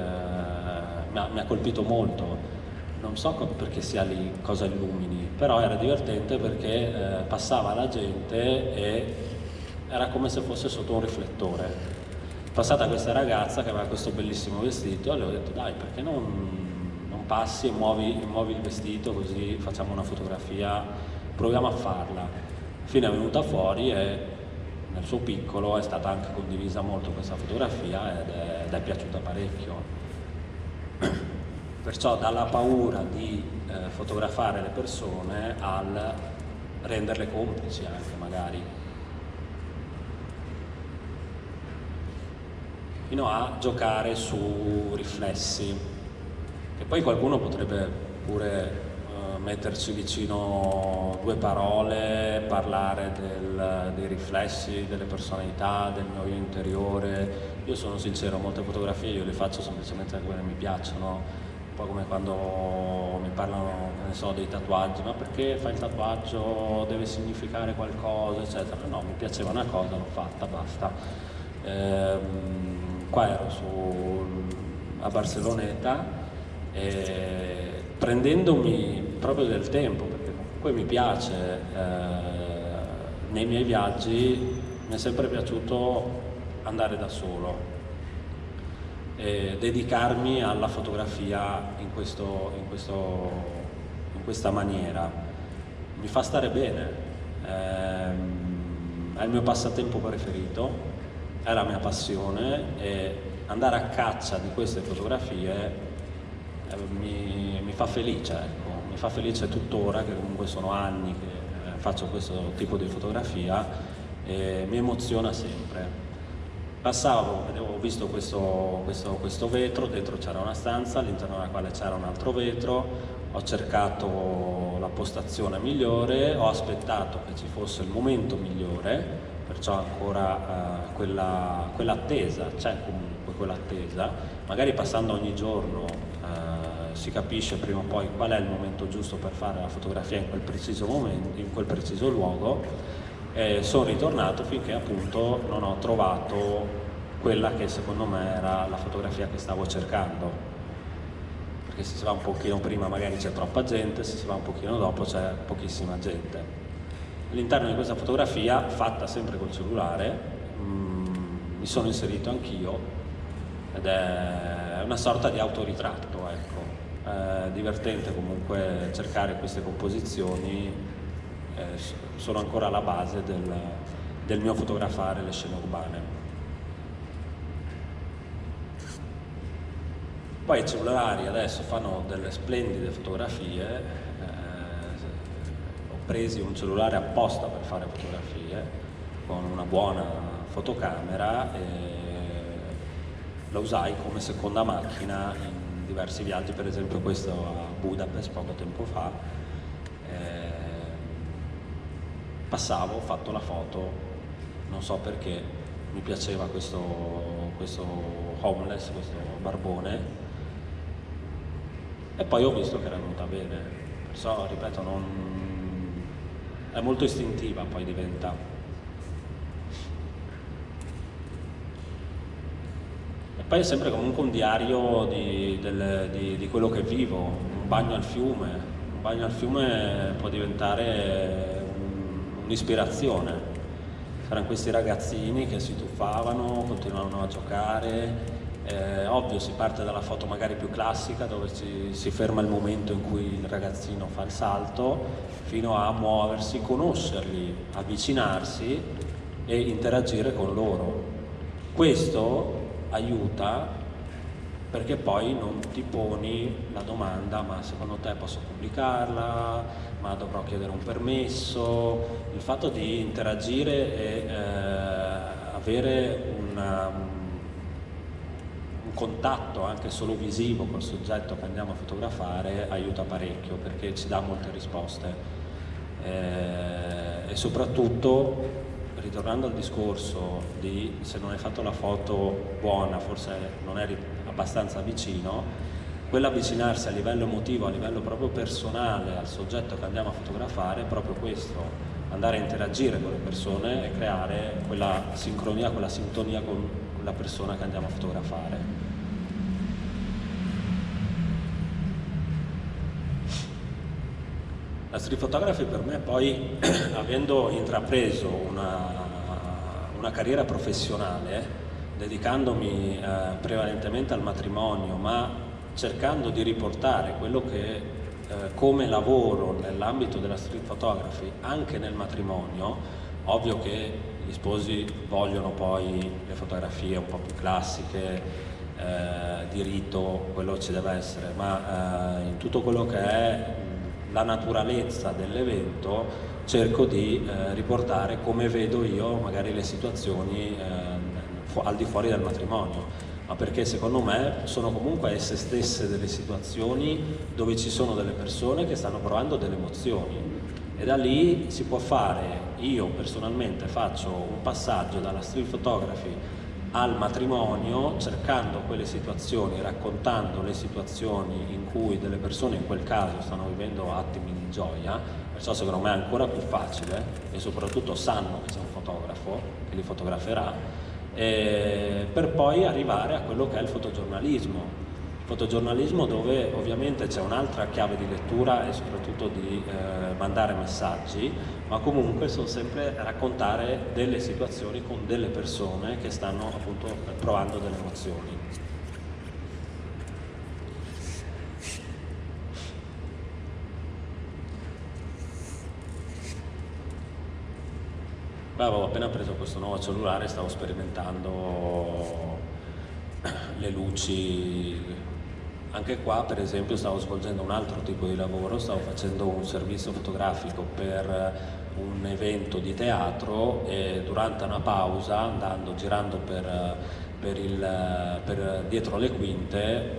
mi ha colpito molto. non so perché sia lì, cosa illumini, però era divertente perché passava la gente e era come se fosse sotto un riflettore. Passata questa ragazza che aveva questo bellissimo vestito e le ho detto dai, perché non passi e muovi il vestito così facciamo una fotografia, proviamo a farla. Alla fine è venuta fuori e nel suo piccolo è stata anche condivisa molto questa fotografia ed è piaciuta parecchio. Perciò dalla paura di fotografare le persone al renderle complici anche magari, fino a giocare su riflessi, che poi qualcuno potrebbe pure metterci vicino due parole, parlare dei riflessi, delle personalità, del mio io interiore. Io sono sincero, molte fotografie io le faccio semplicemente perché mi piacciono, un po' come quando mi parlano, ne so, dei tatuaggi, ma perché fai il tatuaggio, deve significare qualcosa, eccetera. No, mi piaceva una cosa, l'ho fatta, basta. Qua ero a Barceloneta e prendendomi proprio del tempo, perché comunque mi piace, nei miei viaggi mi è sempre piaciuto andare da solo e dedicarmi alla fotografia in questa maniera. Mi fa stare bene, è il mio passatempo preferito, è la mia passione e andare a caccia di queste fotografie mi fa felice, ecco. Mi fa felice tuttora, che comunque sono anni che faccio questo tipo di fotografia e mi emoziona sempre. Passavo, ho visto questo vetro, dentro c'era una stanza, all'interno della quale c'era un altro vetro, ho cercato la postazione migliore, ho aspettato che ci fosse il momento migliore, perciò ancora quell'attesa, c'è comunque quell'attesa, magari passando ogni giorno si capisce prima o poi qual è il momento giusto per fare la fotografia in quel preciso momento, in quel preciso luogo, e sono ritornato finché appunto non ho trovato quella che secondo me era la fotografia che stavo cercando, perché se si va un pochino prima magari c'è troppa gente, se si va un pochino dopo c'è pochissima gente. All'interno di questa fotografia, fatta sempre col cellulare, mi sono inserito anch'io ed è una sorta di autoritratto, ecco. È divertente comunque cercare queste composizioni, sono ancora alla base del mio fotografare le scene urbane. Poi i cellulari adesso fanno delle splendide fotografie, ho preso un cellulare apposta per fare fotografie con una buona fotocamera e la usai come seconda macchina in diversi viaggi, per esempio questo a Budapest poco tempo fa. Passavo, ho fatto la foto, non so perché, mi piaceva questo homeless, questo barbone, e poi ho visto che era venuta bene, perciò ripeto, è molto istintiva, poi diventa. E poi è sempre comunque un diario di quello che vivo, un bagno al fiume. Un bagno al fiume può diventare un'ispirazione. C'erano questi ragazzini che si tuffavano, continuavano a giocare. Ovvio, si parte dalla foto magari più classica dove si ferma il momento in cui il ragazzino fa il salto, fino a muoversi, conoscerli, avvicinarsi e interagire con loro. Questo aiuta perché poi non ti poni la domanda: ma secondo te posso pubblicarla? Ma dovrò chiedere un permesso? Il fatto di interagire e avere un contatto anche solo visivo col soggetto che andiamo a fotografare aiuta parecchio, perché ci dà molte risposte e soprattutto, ritornando al discorso di se non hai fatto la foto buona, forse non eri abbastanza vicino, quell'avvicinarsi a livello emotivo, a livello proprio personale al soggetto che andiamo a fotografare è proprio questo: andare a interagire con le persone e creare quella sincronia, quella sintonia con la persona che andiamo a fotografare. La street photography per me poi, avendo intrapreso una carriera professionale, dedicandomi prevalentemente al matrimonio, ma cercando di riportare quello che come lavoro nell'ambito della street photography anche nel matrimonio, ovvio che gli sposi vogliono poi le fotografie un po' più classiche, di rito, quello ci deve essere, ma in tutto quello che è la naturalezza dell'evento cerco di riportare come vedo io magari le situazioni al di fuori del matrimonio, ma perché secondo me sono comunque esse stesse delle situazioni dove ci sono delle persone che stanno provando delle emozioni, e da lì si può fare, io personalmente faccio un passaggio dalla street photography al matrimonio, cercando quelle situazioni, raccontando le situazioni in cui delle persone in quel caso stanno vivendo attimi di gioia, perciò secondo me è ancora più facile, e soprattutto sanno che c'è un fotografo che li fotograferà, per poi arrivare a quello che è il fotogiornalismo. Fotogiornalismo dove ovviamente c'è un'altra chiave di lettura e soprattutto di mandare messaggi, ma comunque sono sempre raccontare delle situazioni con delle persone che stanno appunto provando delle emozioni. Beh, avevo appena preso questo nuovo cellulare, stavo sperimentando le luci. Anche qua, per esempio, stavo svolgendo un altro tipo di lavoro, stavo facendo un servizio fotografico per un evento di teatro, e durante una pausa, girando per dietro le quinte,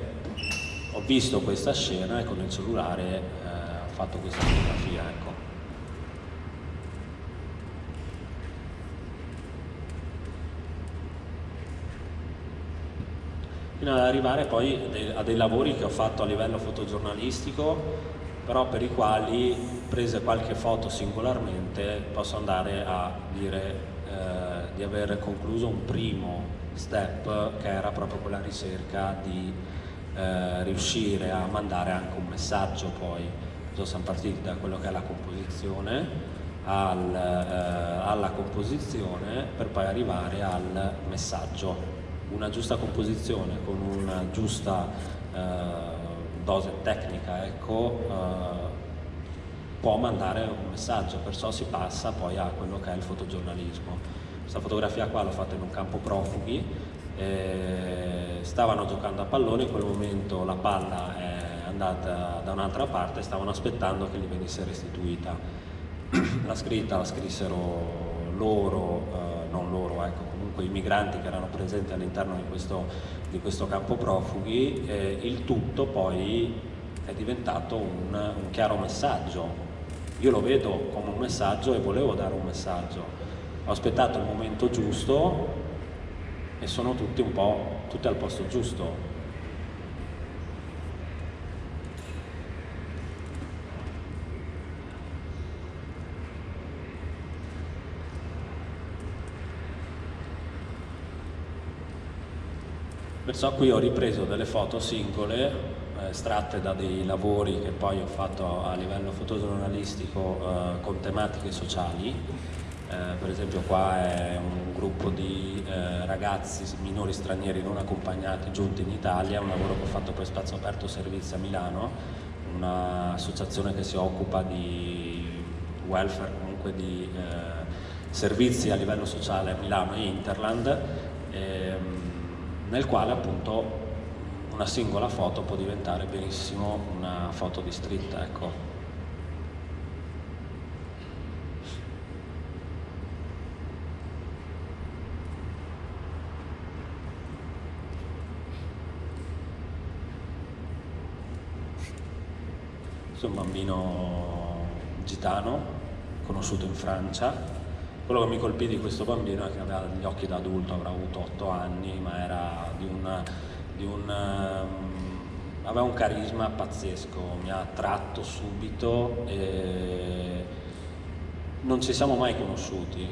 ho visto questa scena e con il cellulare ho fatto questa fotografia, ecco. Fino ad arrivare poi a dei lavori che ho fatto a livello fotogiornalistico, però per i quali, prese qualche foto singolarmente, posso andare a dire di aver concluso un primo step, che era proprio quella ricerca di riuscire a mandare anche un messaggio. Poi siamo partiti da quello che è la composizione, alla composizione, per poi arrivare al messaggio. Una giusta composizione con una giusta dose tecnica, ecco, può mandare un messaggio, perciò si passa poi a quello che è il fotogiornalismo. Questa fotografia qua l'ho fatta in un campo profughi, stavano giocando a pallone, in quel momento la palla è andata da un'altra parte, stavano aspettando che gli venisse restituita. La scrissero loro, non loro, ecco, comunque i migranti che erano presenti all'interno di questo campo profughi, il tutto poi è diventato un chiaro messaggio. Io lo vedo come un messaggio e volevo dare un messaggio. Ho aspettato il momento giusto e sono tutti al posto giusto. Perciò qui ho ripreso delle foto singole estratte da dei lavori che poi ho fatto a livello fotogiornalistico con tematiche sociali. Per esempio qua è un gruppo di ragazzi minori stranieri non accompagnati giunti in Italia, un lavoro che ho fatto per Spazio Aperto Servizi a Milano, un'associazione che si occupa di welfare, comunque di servizi a livello sociale a Milano e Interland, nel quale appunto una singola foto può diventare benissimo una foto di street, ecco. Questo è un bambino gitano, conosciuto in Francia. Quello che mi colpì di questo bambino è che aveva gli occhi da adulto, avrà avuto 8 anni, ma era aveva un carisma pazzesco, mi ha attratto subito e non ci siamo mai conosciuti.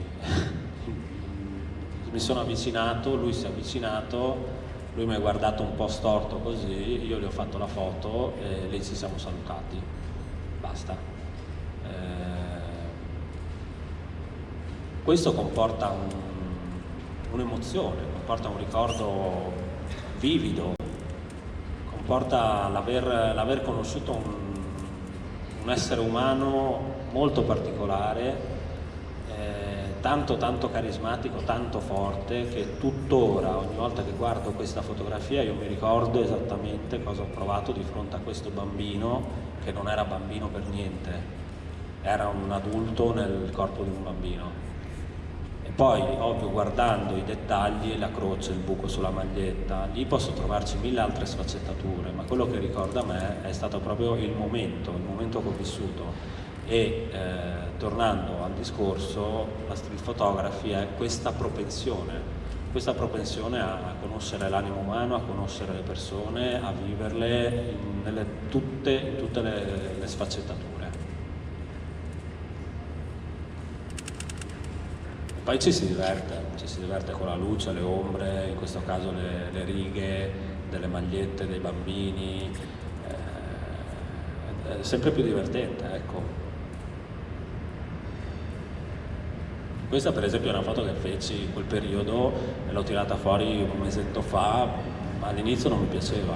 Mi sono avvicinato, lui si è avvicinato, lui mi ha guardato un po' storto così, io gli ho fatto la foto e lì ci siamo salutati, basta. Questo comporta un'emozione, comporta un ricordo vivido, comporta l'aver conosciuto un essere umano molto particolare, tanto carismatico, tanto forte, che tuttora, ogni volta che guardo questa fotografia, io mi ricordo esattamente cosa ho provato di fronte a questo bambino, che non era bambino per niente, era un adulto nel corpo di un bambino. E poi, ovvio, guardando i dettagli, la croce, il buco sulla maglietta, lì posso trovarci 1000 altre sfaccettature, ma quello che ricorda a me è stato proprio il momento che ho vissuto. E tornando al discorso, la street photography è questa propensione a conoscere l'animo umano, a conoscere le persone, a viverle in tutte le sfaccettature. E poi ci si diverte con la luce, le ombre, in questo caso le righe delle magliette dei bambini, è sempre più divertente, ecco. Questa per esempio è una foto che feci in quel periodo e l'ho tirata fuori un mesetto fa, ma all'inizio non mi piaceva,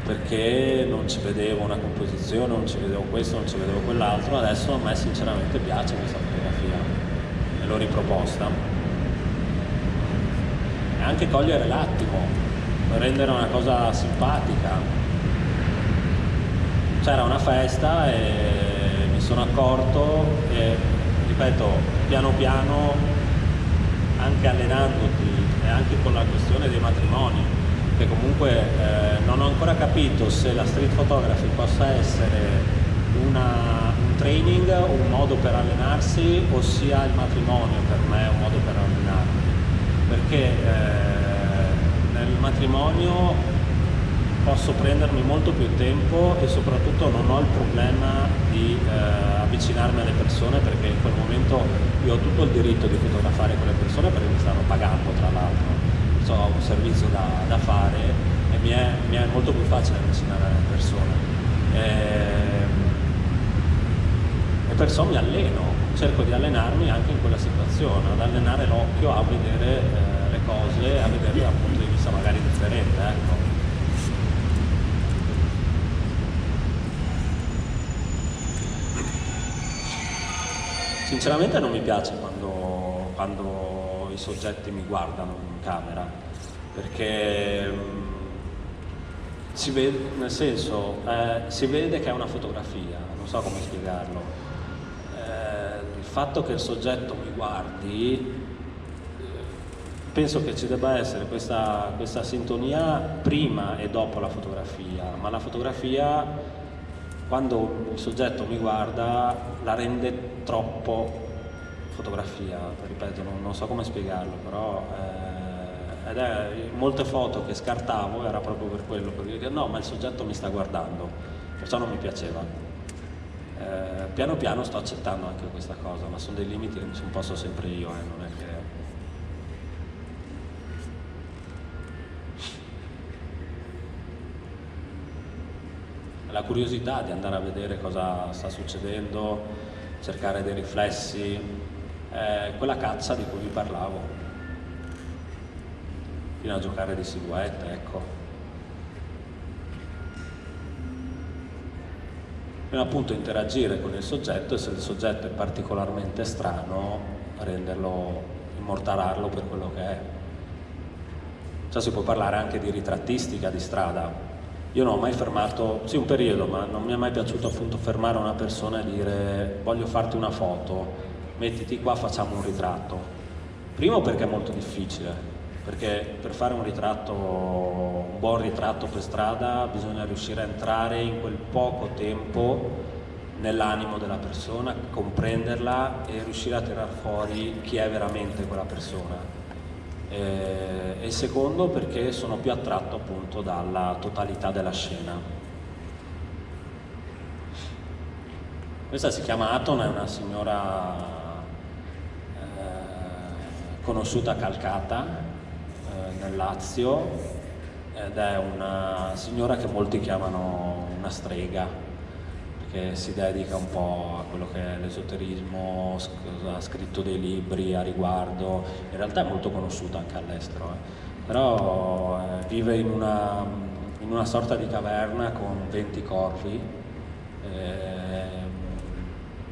perché non ci vedevo una composizione, non ci vedevo questo, non ci vedevo quell'altro. Adesso a me sinceramente piace questa fotografia e l'ho riproposta. E anche cogliere l'attimo, per rendere una cosa simpatica. C'era una festa e mi sono accorto che, ripeto, piano piano, anche allenandoti e anche con la questione dei matrimoni, che comunque non ho ancora capito se la street photography possa essere un training o un modo per allenarsi, ossia il matrimonio per me è un modo per allenarmi, perché nel matrimonio posso prendermi molto più tempo e soprattutto non ho il problema di avvicinarmi alle persone, perché in quel momento io ho tutto il diritto di fotografare quelle persone perché mi stanno pagando, tra l'altro, perciò ho un servizio da fare e mi è molto più facile avvicinare alle persone. E perciò mi alleno, cerco di allenarmi anche in quella situazione, ad allenare l'occhio a vedere le cose, a vederle da un punto di vista magari differente, ecco. Sinceramente non mi piace quando i soggetti mi guardano in camera, perché si vede, nel senso, si vede che è una fotografia, non so come spiegarlo. Il fatto che il soggetto mi guardi, penso che ci debba essere questa sintonia prima e dopo la fotografia, ma la fotografia, quando il soggetto mi guarda, la rende troppo fotografia, ripeto, non so come spiegarlo, però molte foto che scartavo era proprio per quello, per dire no, ma il soggetto mi sta guardando, perciò non mi piaceva. Piano piano sto accettando anche questa cosa, ma sono dei limiti che mi sono posto sempre io, non è che... La curiosità di andare a vedere cosa sta succedendo, cercare dei riflessi, quella caccia di cui vi parlavo, fino a giocare di silhouette, ecco. Fino appunto a interagire con il soggetto, e se il soggetto è particolarmente strano, renderlo, immortalarlo per quello che è. Cioè si può parlare anche di ritrattistica di strada. Io non ho mai fermato, sì un periodo, ma non mi è mai piaciuto appunto fermare una persona e dire voglio farti una foto, mettiti qua, facciamo un ritratto. Primo perché è molto difficile, perché per fare un buon ritratto per strada bisogna riuscire a entrare in quel poco tempo nell'animo della persona, comprenderla e riuscire a tirar fuori chi è veramente quella persona. E il secondo perché sono più attratto appunto dalla totalità della scena. Questa si chiama Aton, è una signora conosciuta a Calcata, nel Lazio, ed è una signora che molti chiamano una strega, che si dedica un po' a quello che è l'esoterismo, ha scritto dei libri a riguardo, in realtà è molto conosciuta anche all'estero, però vive in una sorta di caverna con 20 corvi,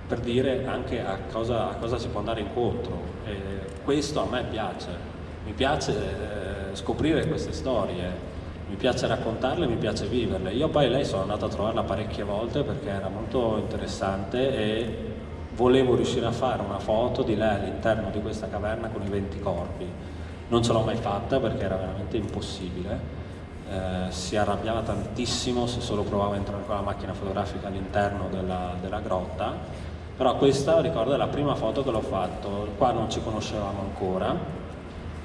per dire anche a cosa si può andare incontro. Questo a me piace, mi piace scoprire queste storie, mi piace raccontarle, mi piace viverle. Io poi lei sono andato a trovarla parecchie volte perché era molto interessante e volevo riuscire a fare una foto di lei all'interno di questa caverna con i 20 corpi. Non ce l'ho mai fatta perché era veramente impossibile. Si arrabbiava tantissimo se solo provavo a entrare con la macchina fotografica all'interno della grotta, però questa, ricordo, è la prima foto che l'ho fatto. Qua non ci conoscevamo ancora,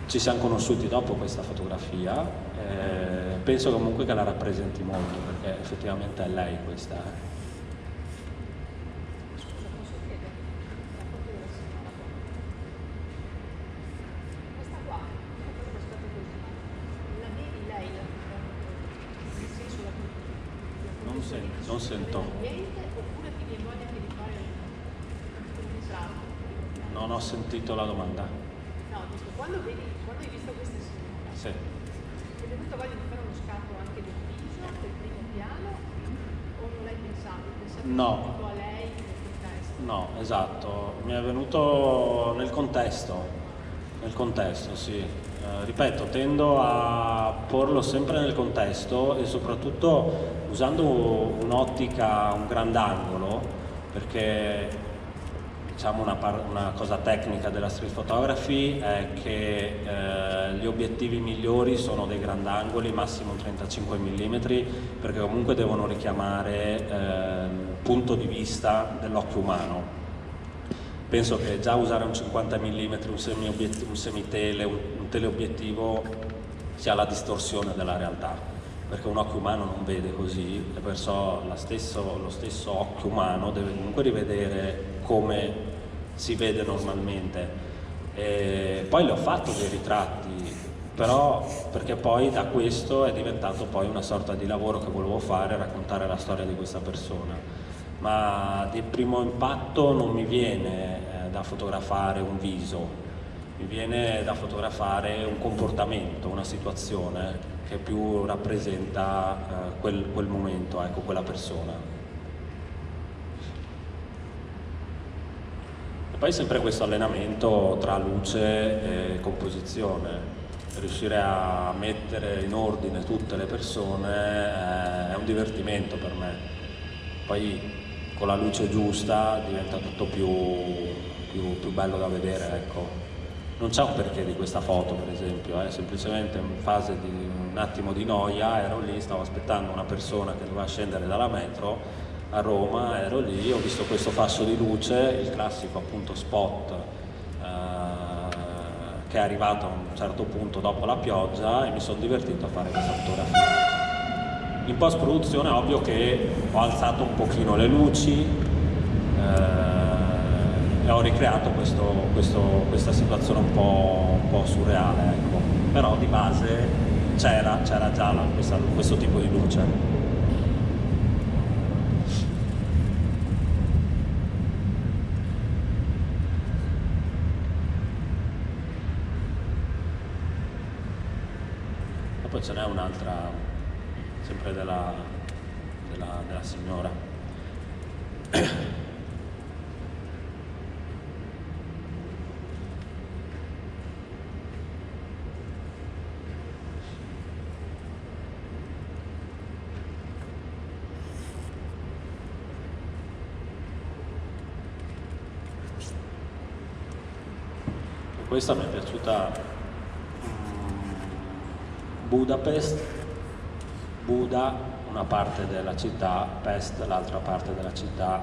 ci siamo conosciuti dopo questa fotografia. Penso comunque che la rappresenti molto perché effettivamente è lei questa.
Scusa, posso chiedere? La foto della signora. Questa qua, una cosa che aspetto così. La vedi lei, nel senso
Non sento.
Niente, oppure ti viene voglia anche di fare un disarmo?
Non ho sentito la domanda.
No, dico, quando hai visto questa signora,
Sì.
ti è venuta voglia di fare uno scatto anche del viso, del primo piano, o non l'hai pensato? Pensavi
No.
subito a lei nel contesto?
No, esatto, mi è venuto nel contesto, sì. Ripeto, tendo a porlo sempre nel contesto e soprattutto usando un'ottica, un grandangolo, perché diciamo una cosa tecnica della street photography è che gli obiettivi migliori sono dei grandangoli, massimo 35 mm, perché comunque devono richiamare il punto di vista dell'occhio umano. Penso che già usare un 50 mm, un semitele, un teleobiettivo sia la distorsione della realtà, perché un occhio umano non vede così e perciò lo stesso occhio umano deve comunque rivedere come si vede normalmente. E poi le ho fatto dei ritratti, però perché poi da questo è diventato poi una sorta di lavoro che volevo fare, raccontare la storia di questa persona. Ma di primo impatto non mi viene da fotografare un viso, mi viene da fotografare un comportamento, una situazione che più rappresenta quel momento, ecco, quella persona. E poi sempre questo allenamento tra luce e composizione, riuscire a mettere in ordine tutte le persone è un divertimento per me. Poi con la luce giusta diventa tutto più bello da vedere, ecco. Non c'è un perché di questa foto, per esempio, semplicemente in fase di un attimo di noia, ero lì, stavo aspettando una persona che doveva scendere dalla metro a Roma, ero lì, ho visto questo fascio di luce, il classico appunto spot che è arrivato a un certo punto dopo la pioggia e mi sono divertito a fare questa fotografia. In post-produzione è ovvio che ho alzato un pochino le luci e ho ricreato questa situazione un po' surreale, ecco. Però di base c'era già questo tipo di luce. E poi ce n'è un'altra, sempre della signora. E questa mi è piaciuta. Budapest, Buda una parte della città, Pest l'altra parte della città,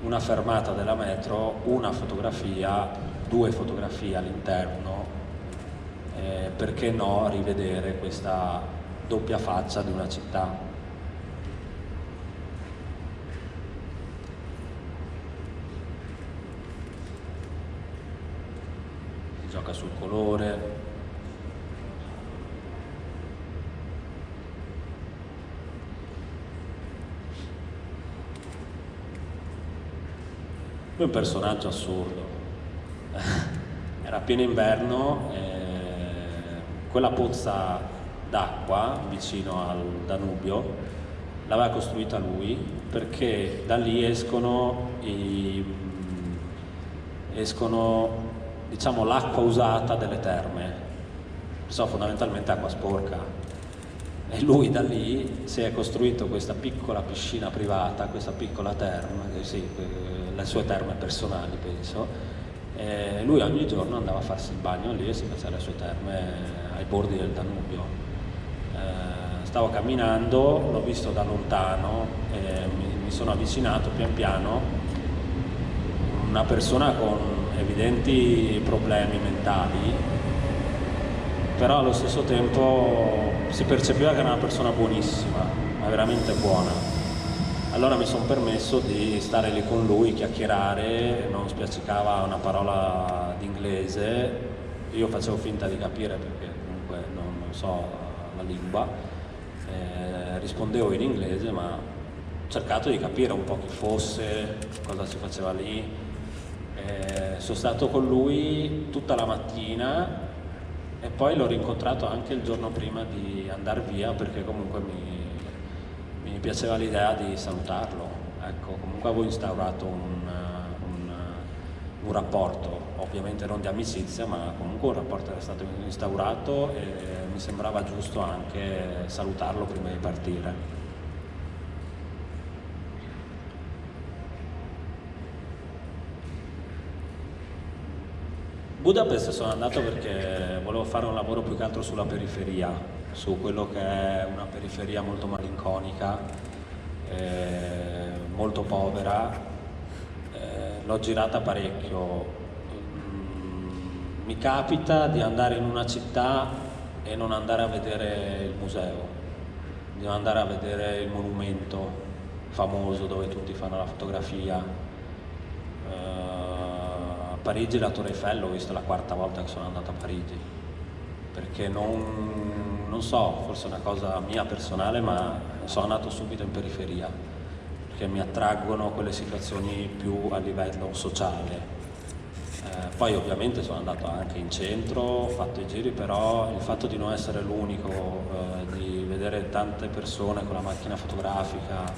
una fermata della metro, una fotografia, 2 fotografie all'interno, perché no rivedere questa doppia faccia di una città. Si gioca sul colore. Lui è un personaggio assurdo. Era pieno inverno, quella pozza d'acqua vicino al Danubio l'aveva costruita lui, perché da lì escono diciamo l'acqua usata delle terme, sono fondamentalmente acqua sporca, e lui da lì si è costruito questa piccola piscina privata, questa piccola terma, le sue terme personali penso, e lui ogni giorno andava a farsi il bagno lì e si faceva le sue terme ai bordi del Danubio. Stavo camminando, l'ho visto da lontano e mi sono avvicinato pian piano, una persona con evidenti problemi mentali, però allo stesso tempo si percepiva che era una persona buonissima, ma veramente buona. Allora mi sono permesso di stare lì con lui, chiacchierare, non spiaccicava una parola d'inglese, io facevo finta di capire perché comunque non so la lingua. Rispondevo in inglese, ma ho cercato di capire un po' chi fosse, cosa si faceva lì. Sono stato con lui tutta la mattina e poi l'ho rincontrato anche il giorno prima di andare via, perché comunque mi piaceva l'idea di salutarlo. Ecco, comunque avevo instaurato un rapporto, ovviamente non di amicizia, ma comunque un rapporto era stato instaurato e mi sembrava giusto anche salutarlo prima di partire. Budapest sono andato perché volevo fare un lavoro più che altro sulla periferia, su quello che è una periferia molto malinconica, molto povera. L'ho girata parecchio. Mi capita di andare in una città e non andare a vedere il museo, di non andare a vedere il monumento famoso dove tutti fanno la fotografia. A Parigi la Torre Eiffel l'ho vista la 4ª volta che sono andato a Parigi, perché non so, forse è una cosa mia personale, ma sono andato subito in periferia, perché mi attraggono quelle situazioni più a livello sociale. Poi ovviamente sono andato anche in centro, ho fatto i giri, però il fatto di non essere l'unico, di vedere tante persone con la macchina fotografica,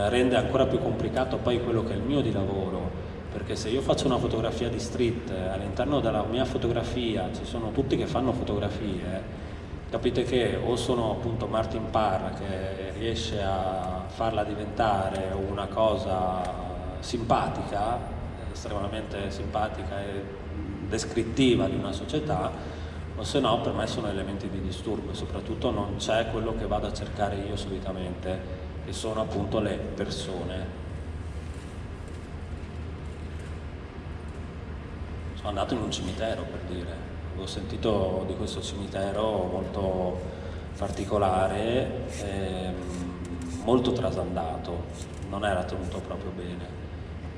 rende ancora più complicato poi quello che è il mio di lavoro, perché se io faccio una fotografia di street, all'interno della mia fotografia ci sono tutti che fanno fotografie, capite che o sono appunto Martin Parr che riesce a farla diventare una cosa simpatica, estremamente simpatica e descrittiva di una società, o se no per me sono elementi di disturbo, e soprattutto non c'è quello che vado a cercare io solitamente, che sono appunto le persone. Sono andato in un cimitero, per dire, avevo sentito di questo cimitero molto particolare, molto trasandato, non era tenuto proprio bene.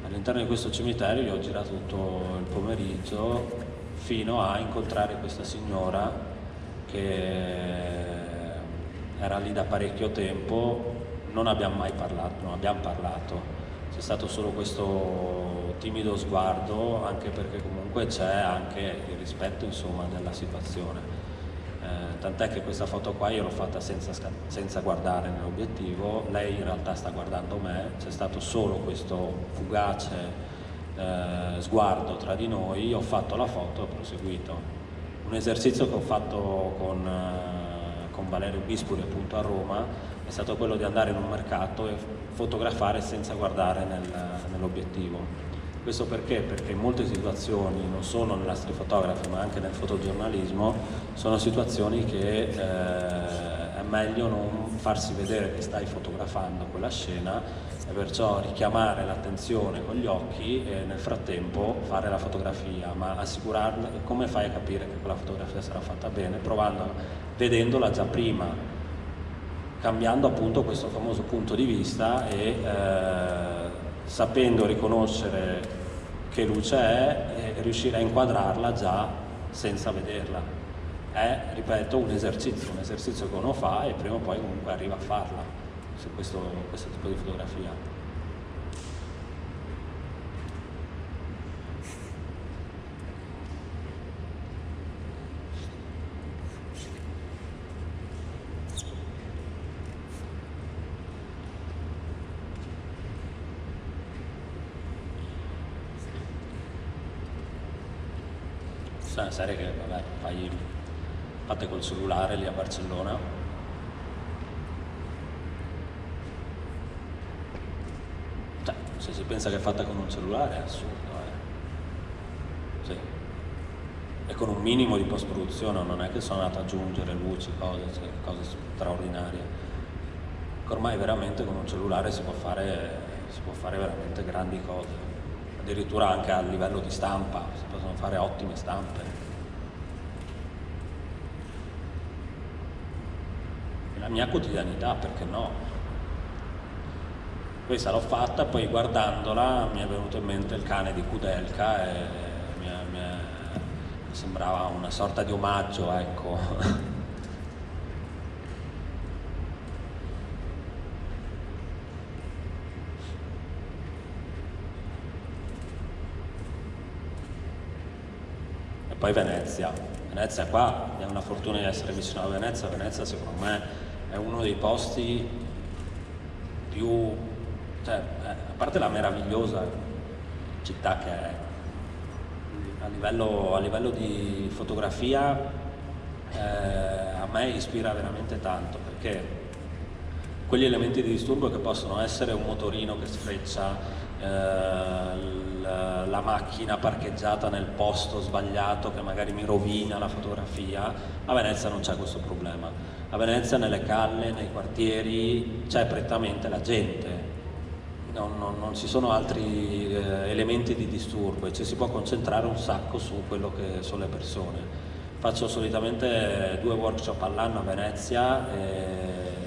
All'interno di questo cimitero io ho girato tutto il pomeriggio fino a incontrare questa signora che era lì da parecchio tempo, non abbiamo mai parlato, c'è stato solo questo timido sguardo, anche perché comunque c'è anche il rispetto, insomma, della situazione. Tant'è che questa foto qua io l'ho fatta senza guardare nell'obiettivo, lei in realtà sta guardando me, c'è stato solo questo fugace sguardo tra di noi, io ho fatto la foto e ho proseguito. Un esercizio che ho fatto con Valerio Bispoli appunto a Roma è stato quello di andare in un mercato e fotografare senza guardare nell'obiettivo. Questo perché? Perché in molte situazioni, non solo nella street photography ma anche nel fotogiornalismo, sono situazioni che è meglio non farsi vedere che stai fotografando quella scena e perciò richiamare l'attenzione con gli occhi e nel frattempo fare la fotografia, ma assicurarla. Come fai a capire che quella fotografia sarà fatta bene? Vedendola già prima, cambiando appunto questo famoso punto di vista e sapendo riconoscere che luce è e riuscire a inquadrarla già senza vederla. È, ripeto, un esercizio che uno fa e prima o poi comunque arriva a farla su questo tipo di fotografia. questa è una serie che vabbè, fate col cellulare lì a Barcellona. Cioè, se si pensa che è fatta con un cellulare è assurdo, Sì. E con un minimo di post-produzione, non è che sono andato ad aggiungere luci, cose straordinarie. Che ormai veramente con un cellulare si può fare veramente grandi cose. Addirittura anche a livello di stampa, si possono fare ottime stampe. E la mia quotidianità, perché no? Questa l'ho fatta, poi guardandola mi è venuto in mente il cane di Kudelka e mi sembrava una sorta di omaggio, ecco. Poi Venezia qua abbiamo la fortuna di essere vicino a Venezia. Venezia secondo me è uno dei posti più, cioè, a parte la meravigliosa città che è, a livello di fotografia a me ispira veramente tanto, perché quegli elementi di disturbo che possono essere un motorino che sfreccia, la macchina parcheggiata nel posto sbagliato che magari mi rovina la fotografia, a Venezia non c'è questo problema. A Venezia nelle calle, nei quartieri c'è prettamente la gente, non ci sono altri elementi di disturbo e ci si può concentrare un sacco su quello che sono le persone. Faccio solitamente 2 workshop all'anno a Venezia,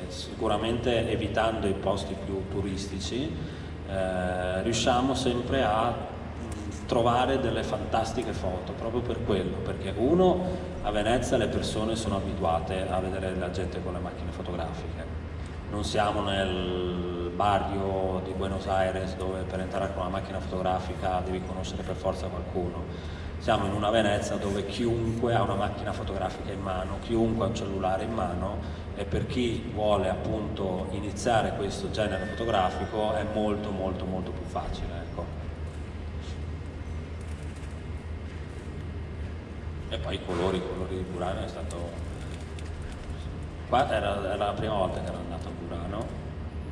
sicuramente evitando i posti più turistici. Riusciamo sempre a trovare delle fantastiche foto proprio per quello, perché uno, a Venezia le persone sono abituate a vedere la gente con le macchine fotografiche, non siamo nel barrio di Buenos Aires dove per entrare con una macchina fotografica devi conoscere per forza qualcuno, siamo in una Venezia dove chiunque ha una macchina fotografica in mano, chiunque ha un cellulare in mano, e per chi vuole appunto iniziare questo genere fotografico è molto molto molto più facile, ecco. E poi i colori di Burano è stato, qua era la prima volta che ero andato a Burano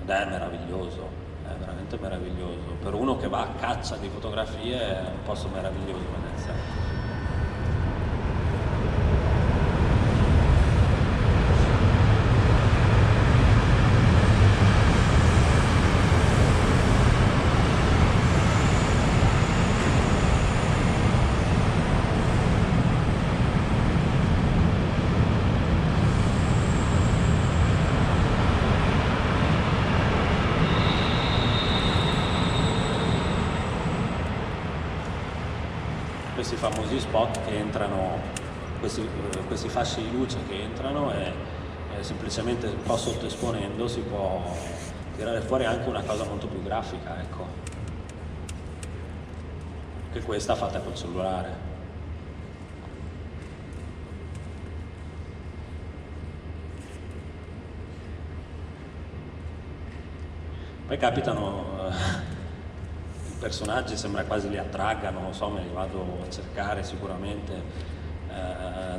ed è meraviglioso, è veramente meraviglioso, per uno che va a caccia di fotografie è un posto meraviglioso Venezia. Questi famosi spot che entrano, questi fasci di luce che entrano e semplicemente un po' sottoesponendo si può tirare fuori anche una cosa molto più grafica, ecco, che questa fatta col cellulare. Poi capitano personaggi, sembra quasi li attraggano, non so, me li vado a cercare sicuramente,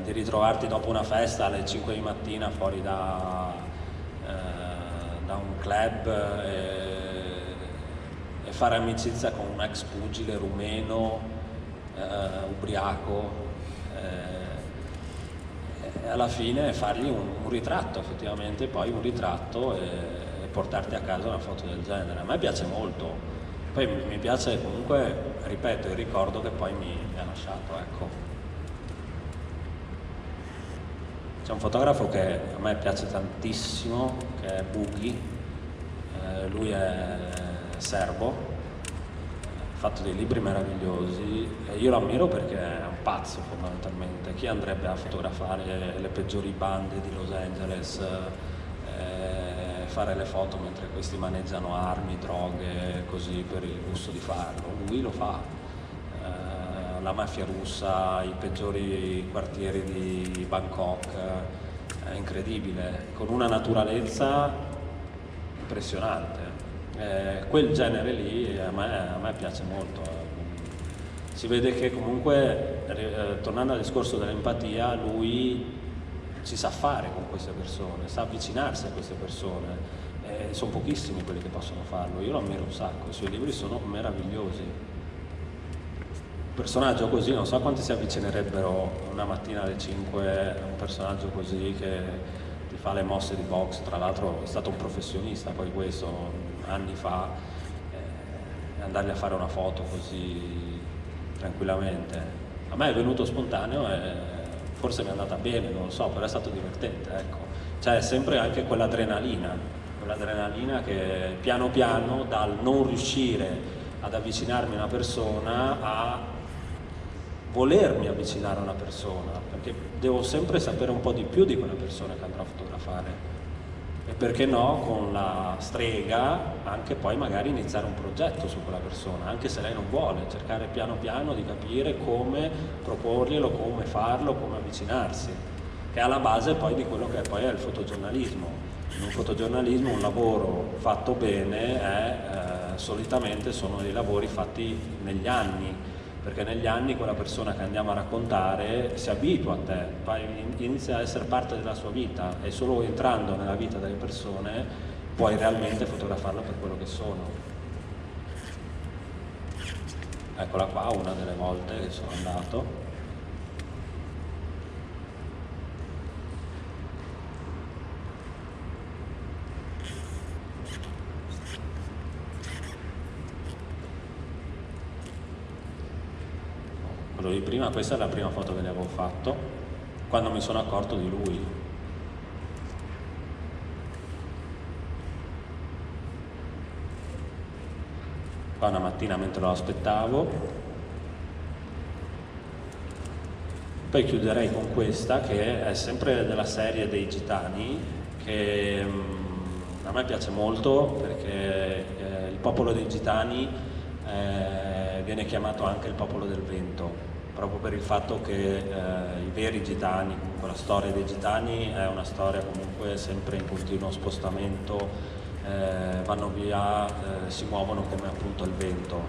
di ritrovarti dopo una festa alle 5 di mattina fuori da un club e fare amicizia con un ex pugile rumeno ubriaco e alla fine fargli un ritratto, effettivamente poi un ritratto e portarti a casa una foto del genere. A me piace molto. Poi mi piace comunque, ripeto, il ricordo che poi mi ha lasciato, ecco. C'è un fotografo che a me piace tantissimo, che è Bughi, lui è serbo, ha fatto dei libri meravigliosi e io lo ammiro perché è un pazzo fondamentalmente. Chi andrebbe a fotografare le peggiori bande di Los Angeles, fare le foto mentre questi maneggiano armi, droghe, così per il gusto di farlo? Lui lo fa. La mafia russa, i peggiori quartieri di Bangkok, è incredibile, con una naturalezza impressionante. Quel genere lì a me piace molto. si vede che comunque, tornando al discorso dell'empatia, lui ci sa fare con queste persone, sa avvicinarsi a queste persone. Sono pochissimi quelli che possono farlo, io lo ammiro un sacco, i suoi libri sono meravigliosi. Un personaggio così, non so quanti si avvicinerebbero una mattina alle 5 a un personaggio così che ti fa le mosse di box, tra l'altro è stato un professionista poi questo, anni fa, andargli a fare una foto così tranquillamente. A me è venuto spontaneo e forse mi è andata bene, non lo so, però è stato divertente, ecco. C'è sempre anche quell'adrenalina che piano piano, dal non riuscire ad avvicinarmi a una persona a volermi avvicinare a una persona, perché devo sempre sapere un po' di più di quella persona che andrò a fotografare. E perché no, con la strega, anche poi magari iniziare un progetto su quella persona, anche se lei non vuole, cercare piano piano di capire come proporglielo, come farlo, come avvicinarsi, che è alla base poi di quello che poi è il fotogiornalismo. In un fotogiornalismo un lavoro fatto bene solitamente sono dei lavori fatti negli anni, perché negli anni quella persona che andiamo a raccontare si abitua a te, inizia a essere parte della sua vita e solo entrando nella vita delle persone puoi realmente fotografarla per quello che sono. Eccola qua, una delle volte che sono andato. Quello di prima, questa è la prima foto che gli avevo fatto, quando mi sono accorto di lui. Qua una mattina mentre lo aspettavo. Poi chiuderei con questa, che è sempre della serie dei Gitani, che a me piace molto perché il popolo dei Gitani viene chiamato anche il popolo del vento, proprio per il fatto che i veri gitani, comunque la storia dei gitani è una storia comunque sempre in continuo spostamento, vanno via, si muovono come appunto il vento.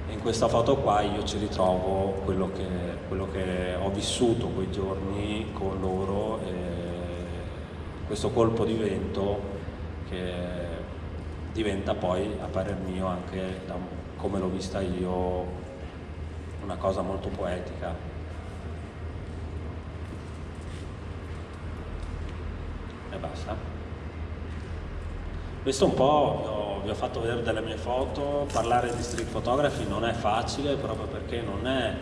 E in questa foto qua io ci ritrovo quello che ho vissuto quei giorni con loro, e questo colpo di vento che diventa poi, a parer mio, anche come l'ho vista io, una cosa molto poetica. E basta. Questo un po' vi ho fatto vedere delle mie foto. Parlare di street photography non è facile, proprio perché non è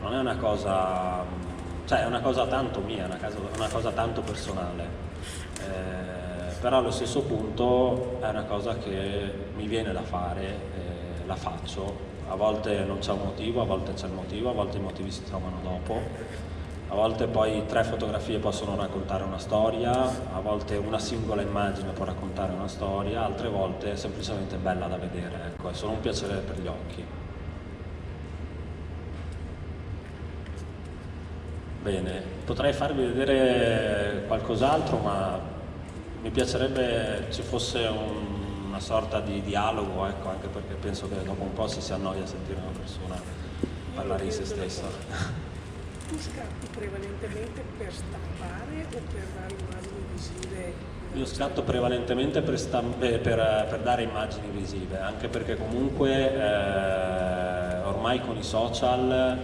una cosa, cioè è una cosa tanto mia, una cosa tanto personale, però allo stesso punto è una cosa che mi viene da fare, la faccio. A volte non c'è un motivo, a volte c'è il motivo, a volte i motivi si trovano dopo, a volte poi 3 fotografie possono raccontare una storia, a volte una singola immagine può raccontare una storia, altre volte è semplicemente bella da vedere, ecco, è solo un piacere per gli occhi. Bene, potrei farvi vedere qualcos'altro, ma mi piacerebbe ci fosse una sorta di dialogo, ecco, anche perché penso che dopo un po' si annoia a sentire una persona parlare di se stessa.
Tu scatti prevalentemente per stampare o per dare immagini visive?
Io scatto prevalentemente per dare immagini visive, anche perché comunque ormai con i social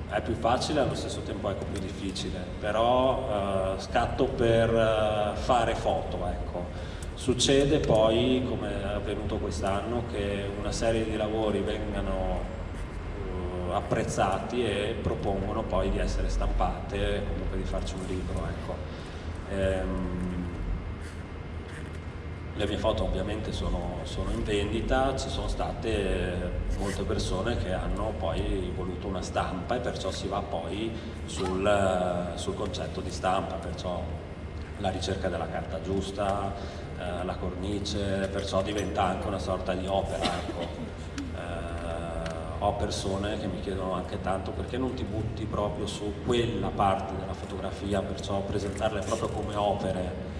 è più facile, allo stesso tempo è più difficile, però scatto per fare foto, ecco. Succede poi, come è avvenuto quest'anno, che una serie di lavori vengano apprezzati e propongono poi di essere stampate, comunque di farci un libro, ecco. Le mie foto ovviamente sono in vendita, ci sono state molte persone che hanno poi voluto una stampa e perciò si va poi sul concetto di stampa, perciò la ricerca della carta giusta, la cornice, perciò diventa anche una sorta di opera, ecco. Ho persone che mi chiedono anche tanto perché non ti butti proprio su quella parte della fotografia, perciò presentarle proprio come opere.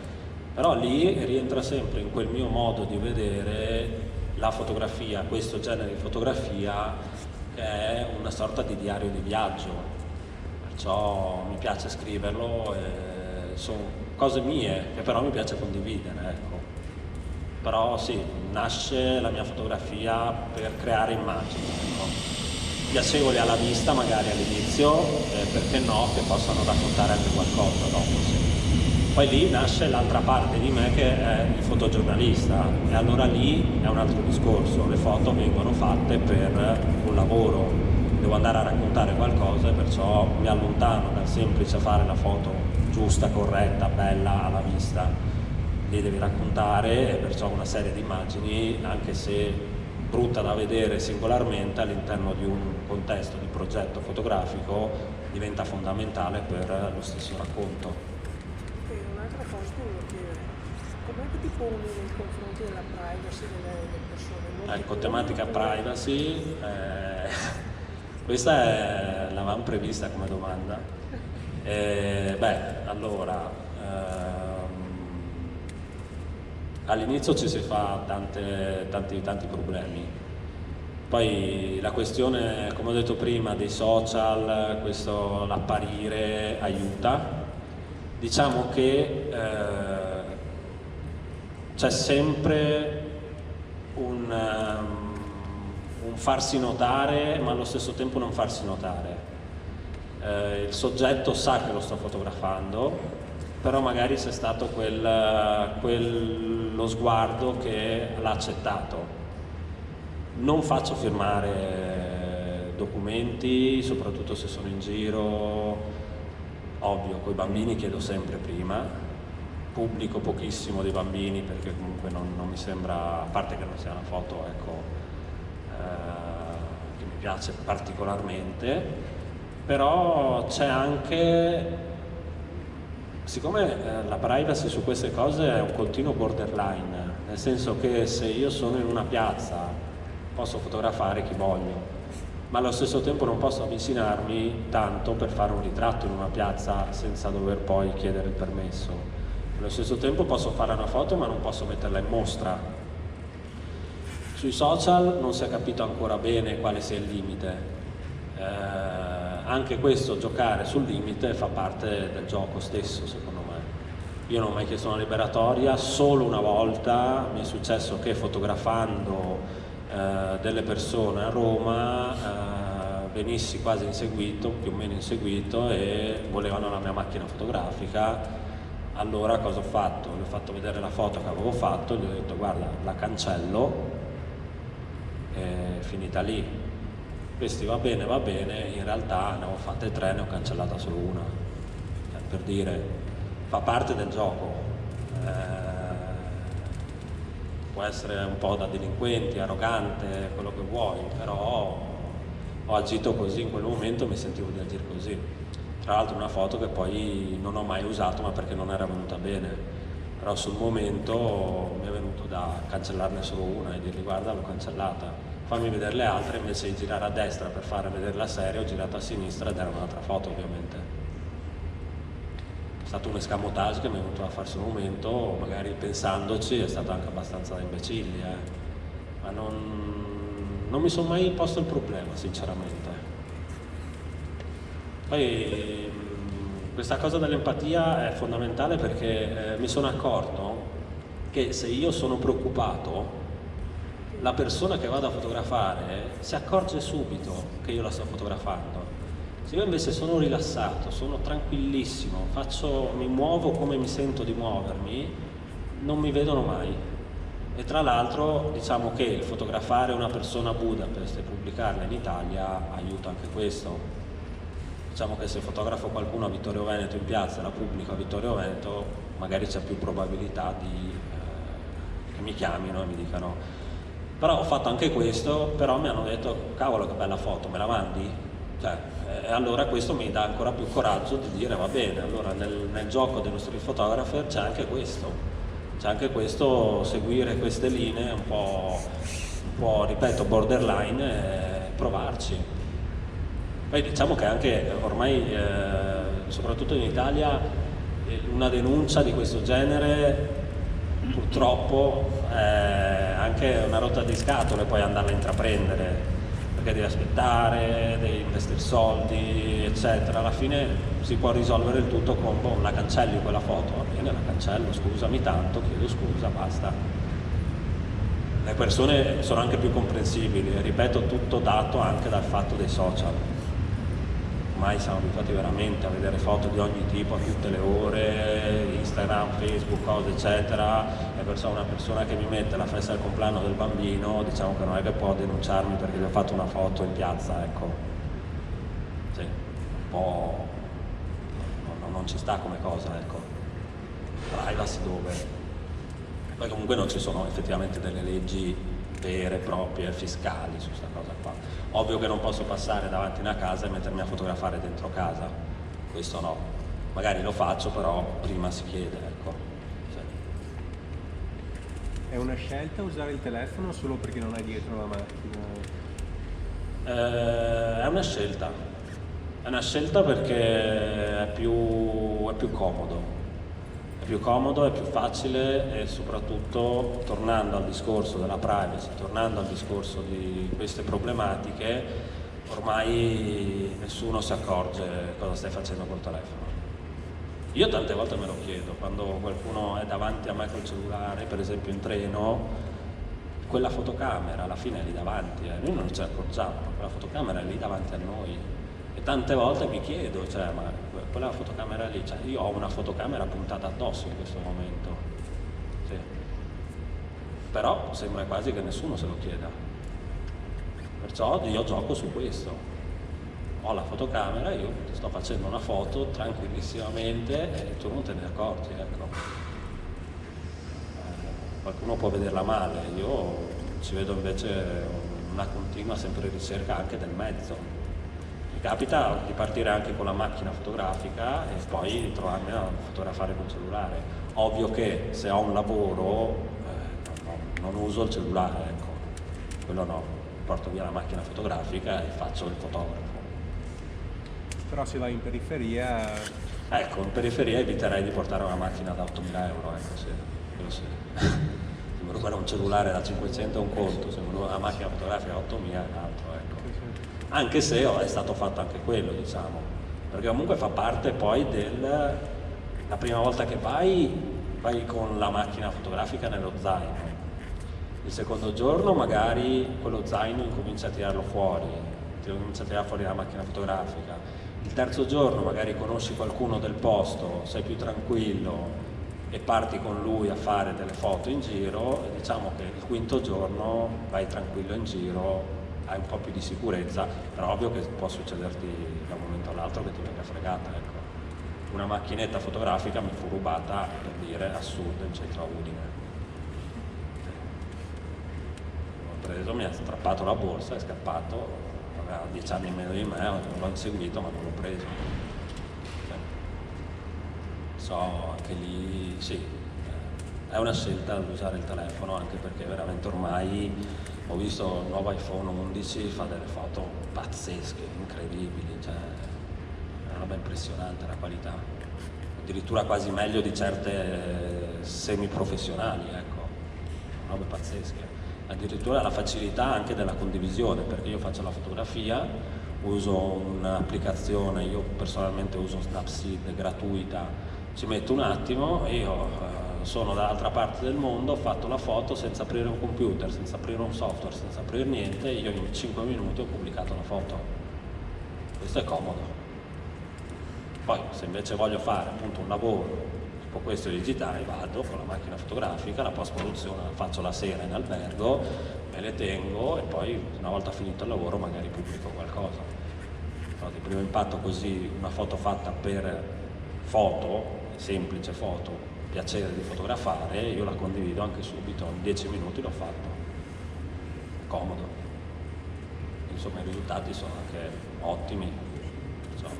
Però lì rientra sempre in quel mio modo di vedere la fotografia, questo genere di fotografia è una sorta di diario di viaggio, perciò mi piace scriverlo, sono cose mie che però mi piace condividere, ecco. Però sì, nasce la mia fotografia per creare immagini, ecco. Piacevoli alla vista magari all'inizio, perché no, che possano raccontare anche qualcosa dopo, sì. Poi lì nasce l'altra parte di me che è il fotogiornalista, e allora lì è un altro discorso, le foto vengono fatte per un lavoro, devo andare a raccontare qualcosa e perciò mi allontano dal semplice fare la foto giusta, corretta, bella alla vista. Lì devi raccontare, e perciò una serie di immagini, anche se brutta da vedere singolarmente, all'interno di un contesto di progetto fotografico diventa fondamentale per lo stesso racconto.
E un'altra cosa ti volevo chiedere, com'è che ti poni nei confronti della privacy delle persone?
Ecco, tematica privacy, questa l'avevamo prevista come domanda. Allora, all'inizio ci si fa tanti problemi, poi la questione, come ho detto prima, dei social, questo l'apparire aiuta. Diciamo che c'è sempre un farsi notare, ma allo stesso tempo non farsi notare. Il soggetto sa che lo sto fotografando, però magari c'è stato quello sguardo che l'ha accettato. Non faccio firmare documenti, soprattutto se sono in giro, ovvio, con i bambini chiedo sempre prima, pubblico pochissimo dei bambini perché comunque non mi sembra, a parte che non sia una foto, ecco, che mi piace particolarmente, però c'è anche... Siccome la privacy su queste cose è un continuo borderline, nel senso che se io sono in una piazza posso fotografare chi voglio, ma allo stesso tempo non posso avvicinarmi tanto per fare un ritratto in una piazza senza dover poi chiedere il permesso. Allo stesso tempo posso fare una foto ma non posso metterla in mostra. Sui social non si è capito ancora bene quale sia il limite. Anche questo, giocare sul limite, fa parte del gioco stesso, secondo me. Io non ho mai chiesto una liberatoria, solo una volta mi è successo che fotografando delle persone a Roma venissi quasi inseguito, più o meno inseguito, e volevano la mia macchina fotografica. Allora cosa ho fatto? Gli ho fatto vedere la foto che avevo fatto, gli ho detto guarda, la cancello, è finita lì. Questi va bene, in realtà ne ho fatte 3, ne ho cancellata solo una, per dire, fa parte del gioco, può essere un po' da delinquenti, arrogante, quello che vuoi, però ho agito così, in quel momento mi sentivo di agire così. Tra l'altro una foto che poi non ho mai usato, ma perché non era venuta bene, però sul momento mi è venuto da cancellarne solo una e dirgli guarda, l'ho cancellata. Fammi vedere le altre, invece di girare a destra per fare vedere la serie, ho girato a sinistra ed era un'altra foto, ovviamente. È stato un escamotage che mi è venuto a farsi un momento, magari pensandoci è stato anche abbastanza da imbecilli, ma non mi sono mai posto il problema, sinceramente. Poi questa cosa dell'empatia è fondamentale perché mi sono accorto che se io sono preoccupato, la persona che vado a fotografare si accorge subito che io la sto fotografando. Se io invece sono rilassato, sono tranquillissimo, mi muovo come mi sento di muovermi, non mi vedono mai. E tra l'altro diciamo che il fotografare una persona a Budapest e pubblicarla in Italia aiuta anche questo. Diciamo che se fotografo qualcuno a Vittorio Veneto in piazza e la pubblico a Vittorio Veneto, magari c'è più probabilità che mi chiamino e mi dicano. Però ho fatto anche questo, però mi hanno detto cavolo che bella foto, me la mandi? E allora questo mi dà ancora più coraggio di dire va bene, allora nel gioco dello street photographer c'è anche questo, seguire queste linee un po' ripeto, borderline e provarci. Poi diciamo che anche ormai, soprattutto in Italia, una denuncia di questo genere purtroppo anche una rotta di scatole poi andarla a intraprendere, perché devi aspettare, devi investire soldi, eccetera. Alla fine si può risolvere il tutto con, boh, la cancelli quella foto, va bene, la cancello, scusami tanto, chiedo scusa, basta. Le persone sono anche più comprensibili, ripeto, tutto dato anche dal fatto dei social. Ormai siamo abituati veramente a vedere foto di ogni tipo a tutte le ore, Instagram, Facebook, cose eccetera, e perciò una persona che mi mette la festa del compleanno del bambino, diciamo che non è che può denunciarmi perché gli ho fatto una foto in piazza, ecco. Sì, un po' non ci sta come cosa, ecco. Privacy dove? Poi comunque non ci sono effettivamente delle leggi vere, proprie, fiscali su questa cosa qua. Ovvio che non posso passare davanti a una casa e mettermi a fotografare dentro casa, questo no. Magari lo faccio, però prima si chiede, ecco. Sì.
È una scelta usare il telefono solo perché non hai dietro la macchina?
È una scelta perché è più comodo. È più comodo, è più facile e soprattutto, tornando al discorso della privacy, tornando al discorso di queste problematiche, ormai nessuno si accorge cosa stai facendo col telefono. Io tante volte me lo chiedo, quando qualcuno è davanti a me col cellulare, per esempio in treno, quella fotocamera alla fine è lì davanti, noi non ce ne accorgiamo, ma quella fotocamera è lì davanti a noi. E tante volte mi chiedo, cioè, ma quella fotocamera lì, cioè, io ho una fotocamera puntata addosso in questo momento, sì. Però sembra quasi che nessuno se lo chieda, perciò io gioco su questo, ho la fotocamera, io ti sto facendo una foto tranquillissimamente e tu non te ne accorgi, ecco. Qualcuno può vederla male, io ci vedo invece una continua sempre ricerca anche del mezzo. Mi capita di partire anche con la macchina fotografica e poi trovarmi a fotografare col cellulare. Ovvio che se ho un lavoro non uso il cellulare, ecco, quello no, porto via la macchina fotografica e faccio il fotografo.
Però se vai in periferia...
Ecco, in periferia eviterei di portare una macchina da 8.000 euro, ecco, sì, quello sì. Se mi rubano un cellulare da 500 è un conto, se mi rubano una macchina fotografica da 8.000 è un altro, ecco. Anche se è stato fatto anche quello, diciamo, perché comunque fa parte poi la prima volta che vai con la macchina fotografica nello zaino. Il secondo giorno magari quello zaino incomincia a tirarlo fuori, comincia a tirare fuori la macchina fotografica. Il terzo giorno magari conosci qualcuno del posto, sei più tranquillo e parti con lui a fare delle foto in giro, e diciamo che il quinto giorno vai tranquillo in giro, hai un po' più di sicurezza, però ovvio che può succederti da un momento all'altro che ti venga fregata, ecco. Una macchinetta fotografica mi fu rubata, per dire, assurdo, in centro a Udine. L'ho preso, mi ha strappato la borsa, è scappato, aveva 10 anni in meno di me, l'ho inseguito ma non l'ho preso. So, anche lì, sì, è una scelta usare il telefono, anche perché veramente ormai ho visto il nuovo iPhone 11, fa delle foto pazzesche, incredibili, cioè è una roba impressionante la qualità, addirittura quasi meglio di certe semiprofessionali, ecco, robe pazzesche. Addirittura la facilità anche della condivisione, perché io faccio la fotografia, uso un'applicazione, io personalmente uso Snapseed gratuita, ci metto un attimo e io sono dall'altra parte del mondo, ho fatto la foto senza aprire un computer, senza aprire un software, senza aprire niente, io in 5 minuti ho pubblicato la foto. Questo è comodo. Poi se invece voglio fare appunto un lavoro tipo questo digitale, vado con la macchina fotografica, la post-produzione la faccio la sera in albergo, me le tengo e poi una volta finito il lavoro magari pubblico qualcosa. Però di primo impatto così una foto fatta per foto, semplice foto, piacere di fotografare, io la condivido anche subito, in 10 minuti l'ho fatto, comodo, insomma i risultati sono anche ottimi. Insomma.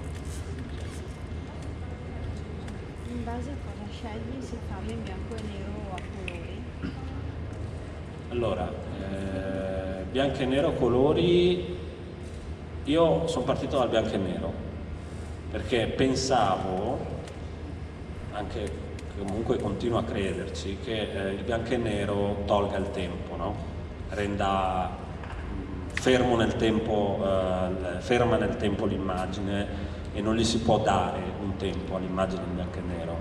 In base a cosa scegli se farlo in bianco e nero o a colori?
Allora, bianco e nero, colori, io sono partito dal bianco e nero, perché pensavo, anche comunque continuo a crederci, che il bianco e nero tolga il tempo, no? Renda ferma nel tempo l'immagine e non gli si può dare un tempo all'immagine in bianco e nero.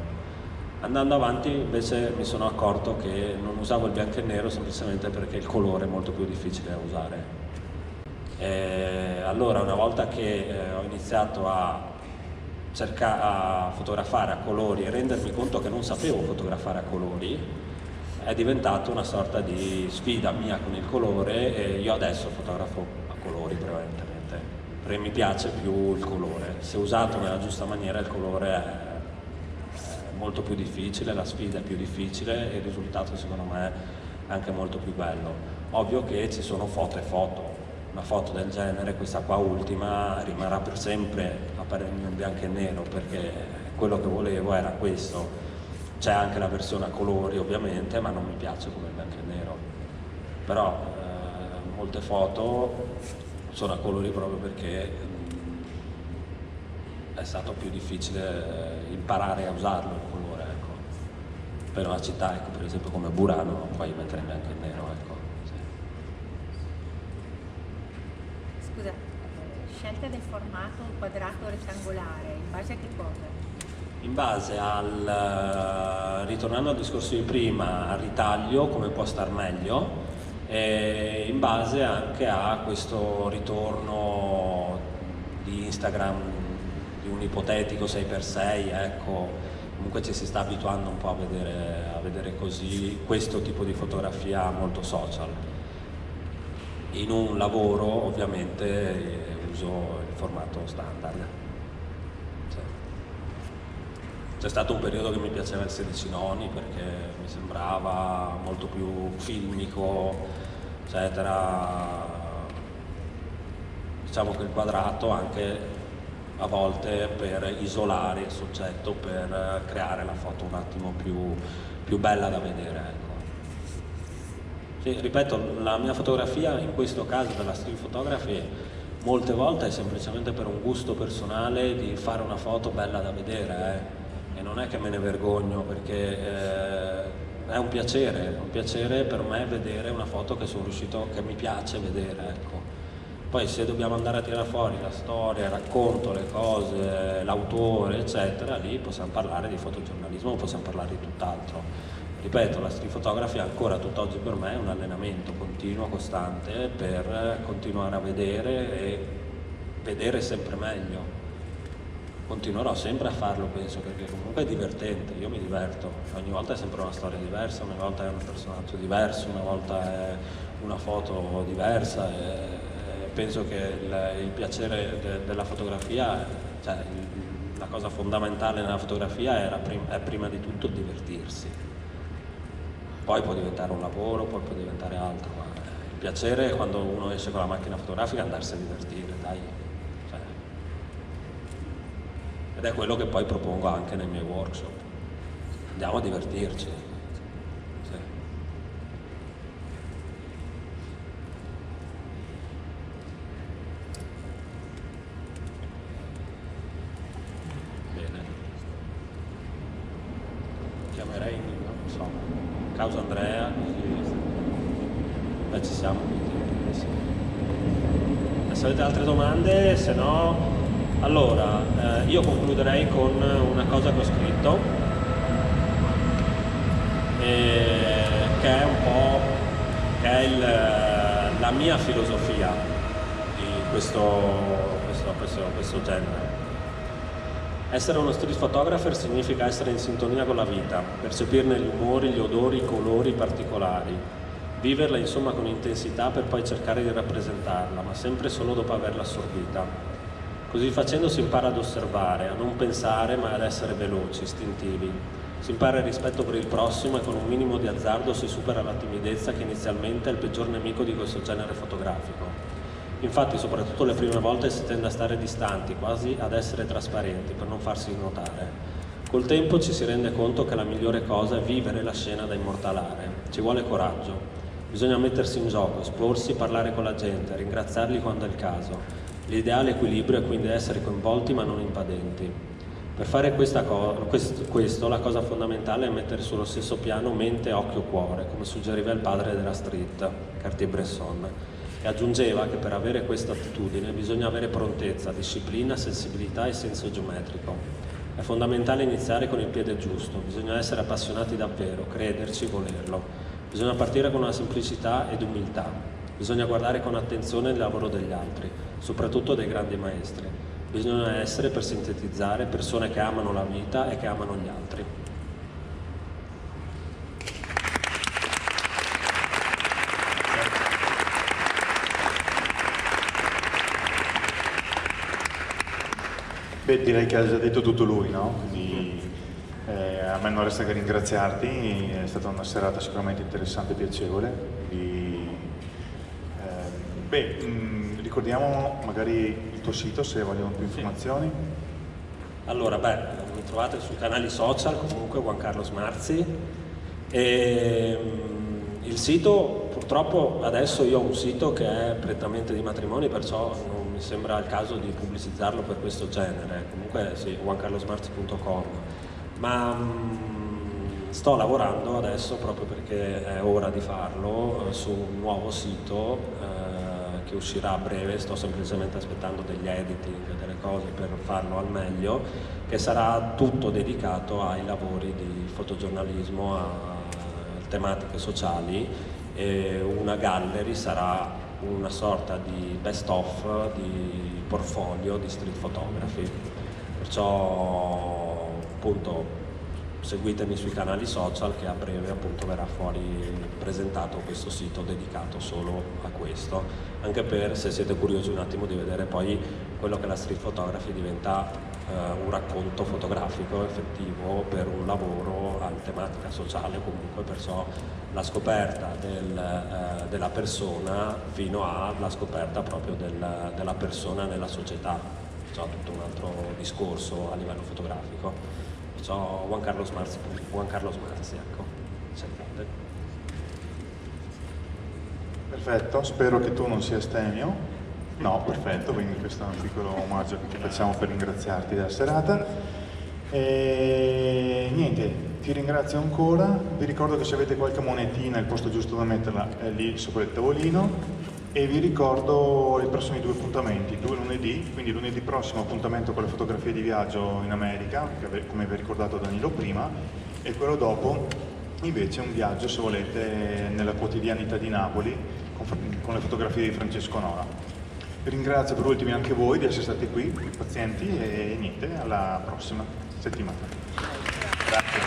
Andando avanti invece mi sono accorto che non usavo il bianco e nero semplicemente perché il colore è molto più difficile da usare. Allora una volta che ho iniziato a fotografare a colori e rendermi conto che non sapevo fotografare a colori, è diventato una sorta di sfida mia con il colore e io adesso fotografo a colori prevalentemente, perché mi piace più il colore. Se usato nella giusta maniera il colore è molto più difficile, la sfida è più difficile e il risultato secondo me è anche molto più bello. Ovvio che ci sono foto e foto. Una foto del genere, questa qua ultima, rimarrà per sempre a parere mio in bianco e nero perché quello che volevo era questo. C'è anche la versione a colori ovviamente, ma non mi piace come il bianco e nero. Però molte foto sono a colori proprio perché è stato più difficile imparare a usarlo il colore, ecco. Per una città, ecco, per esempio come Burano, non puoi mettere in bianco e nero, ecco.
Scusa, scelta del formato quadrato o rettangolare, in base a che cosa?
In base al, ritornando al discorso di prima, al ritaglio, come può star meglio, e in base anche a questo ritorno di Instagram di un ipotetico 6x6, ecco, comunque ci si sta abituando un po' a vedere così questo tipo di fotografia molto social. In un lavoro ovviamente uso il formato standard. C'è stato un periodo che mi piaceva il 16 noni perché mi sembrava molto più filmico, eccetera. Diciamo che il quadrato anche a volte per isolare il soggetto, per creare la foto un attimo più bella da vedere, ecco. Sì, ripeto, la mia fotografia in questo caso della street photography molte volte è semplicemente per un gusto personale di fare una foto bella da vedere, e non è che me ne vergogno perché è un piacere per me vedere una foto che sono riuscito, che mi piace vedere, ecco. Poi se dobbiamo andare a tirare fuori la storia, il racconto, le cose, l'autore, eccetera, lì possiamo parlare di fotogiornalismo, possiamo parlare di tutt'altro. Ripeto, la street photography ancora tutt'oggi per me è un allenamento continuo, costante, per continuare a vedere e vedere sempre meglio. Continuerò sempre a farlo, penso, perché comunque è divertente, io mi diverto. Ogni volta è sempre una storia diversa, una volta è un personaggio diverso, una volta è una foto diversa. E penso che il piacere della fotografia, cioè la cosa fondamentale nella fotografia è prima di tutto divertirsi. Poi può diventare un lavoro, poi può diventare altro, ma il piacere è quando uno esce con la macchina fotografica andarsi a divertire, dai. Cioè. Ed è quello che poi propongo anche nei miei workshop. Andiamo a divertirci. Sì. Bene. Chiamerei, non so, causa Andrea, così. Beh, ci siamo. Se avete altre domande, se no, allora io concluderei con una cosa che ho scritto, che è un po' la mia filosofia di questo genere. Essere uno street photographer significa essere in sintonia con la vita, percepirne gli umori, gli odori, i colori, i particolari, viverla insomma con intensità per poi cercare di rappresentarla, ma sempre solo dopo averla assorbita. Così facendo si impara ad osservare, a non pensare ma ad essere veloci, istintivi. Si impara il rispetto per il prossimo e con un minimo di azzardo si supera la timidezza che inizialmente è il peggior nemico di questo genere fotografico. Infatti, soprattutto le prime volte si tende a stare distanti, quasi ad essere trasparenti, per non farsi notare. Col tempo ci si rende conto che la migliore cosa è vivere la scena da immortalare. Ci vuole coraggio. Bisogna mettersi in gioco, esporsi, parlare con la gente, ringraziarli quando è il caso. L'ideale equilibrio è quindi essere coinvolti ma non invadenti. Per fare questo, la cosa fondamentale è mettere sullo stesso piano mente, occhio, cuore, come suggeriva il padre della street, Cartier-Bresson, e aggiungeva che per avere questa attitudine bisogna avere prontezza, disciplina, sensibilità e senso geometrico. È fondamentale iniziare con il piede giusto, bisogna essere appassionati davvero, crederci, volerlo. Bisogna partire con una semplicità ed umiltà, bisogna guardare con attenzione il lavoro degli altri, soprattutto dei grandi maestri. Bisogna essere, per sintetizzare, persone che amano la vita e che amano gli altri.
Beh, direi che ha già detto tutto lui, no? Quindi a me non resta che ringraziarti, è stata una serata sicuramente interessante e piacevole. Quindi, ricordiamo magari il tuo sito se vogliono più informazioni.
Allora, mi trovate sui canali social, comunque Juan Carlos Marzi, e il sito, purtroppo adesso io ho un sito che è prettamente di matrimoni, perciò non mi sembra il caso di pubblicizzarlo per questo genere. Comunque sì, juancarlosmarzi.com, ma sto lavorando adesso, proprio perché è ora di farlo, su un nuovo sito che uscirà a breve. Sto semplicemente aspettando degli editing, delle cose per farlo al meglio, che sarà tutto dedicato ai lavori di fotogiornalismo, a tematiche sociali, e una gallery sarà una sorta di best of, di portfolio di street photography. Perciò appunto seguitemi sui canali social, che a breve appunto verrà fuori presentato questo sito dedicato solo a questo, anche per, se siete curiosi un attimo di vedere poi quello che la street photography diventa, un racconto fotografico effettivo per un lavoro a tematica sociale comunque, perciò la scoperta della persona fino alla scoperta proprio della persona nella società, perciò tutto un altro discorso a livello fotografico. Perciò Juan Carlos Marzi, ecco.
Perfetto, spero che tu non sia astemio. No, perfetto, quindi questo è un piccolo omaggio che ti facciamo per ringraziarti della serata. E niente, ti ringrazio ancora. Vi ricordo che se avete qualche monetina il posto giusto da metterla è lì sopra il tavolino. E vi ricordo i prossimi 2 appuntamenti, 2 lunedì, quindi lunedì prossimo appuntamento con le fotografie di viaggio in America, come vi ha ricordato Danilo prima, e quello dopo invece un viaggio, se volete, nella quotidianità di Napoli con le fotografie di Francesco Nora. Vi ringrazio per ultimi anche voi di essere stati qui, pazienti, e niente, alla prossima settimana. Grazie.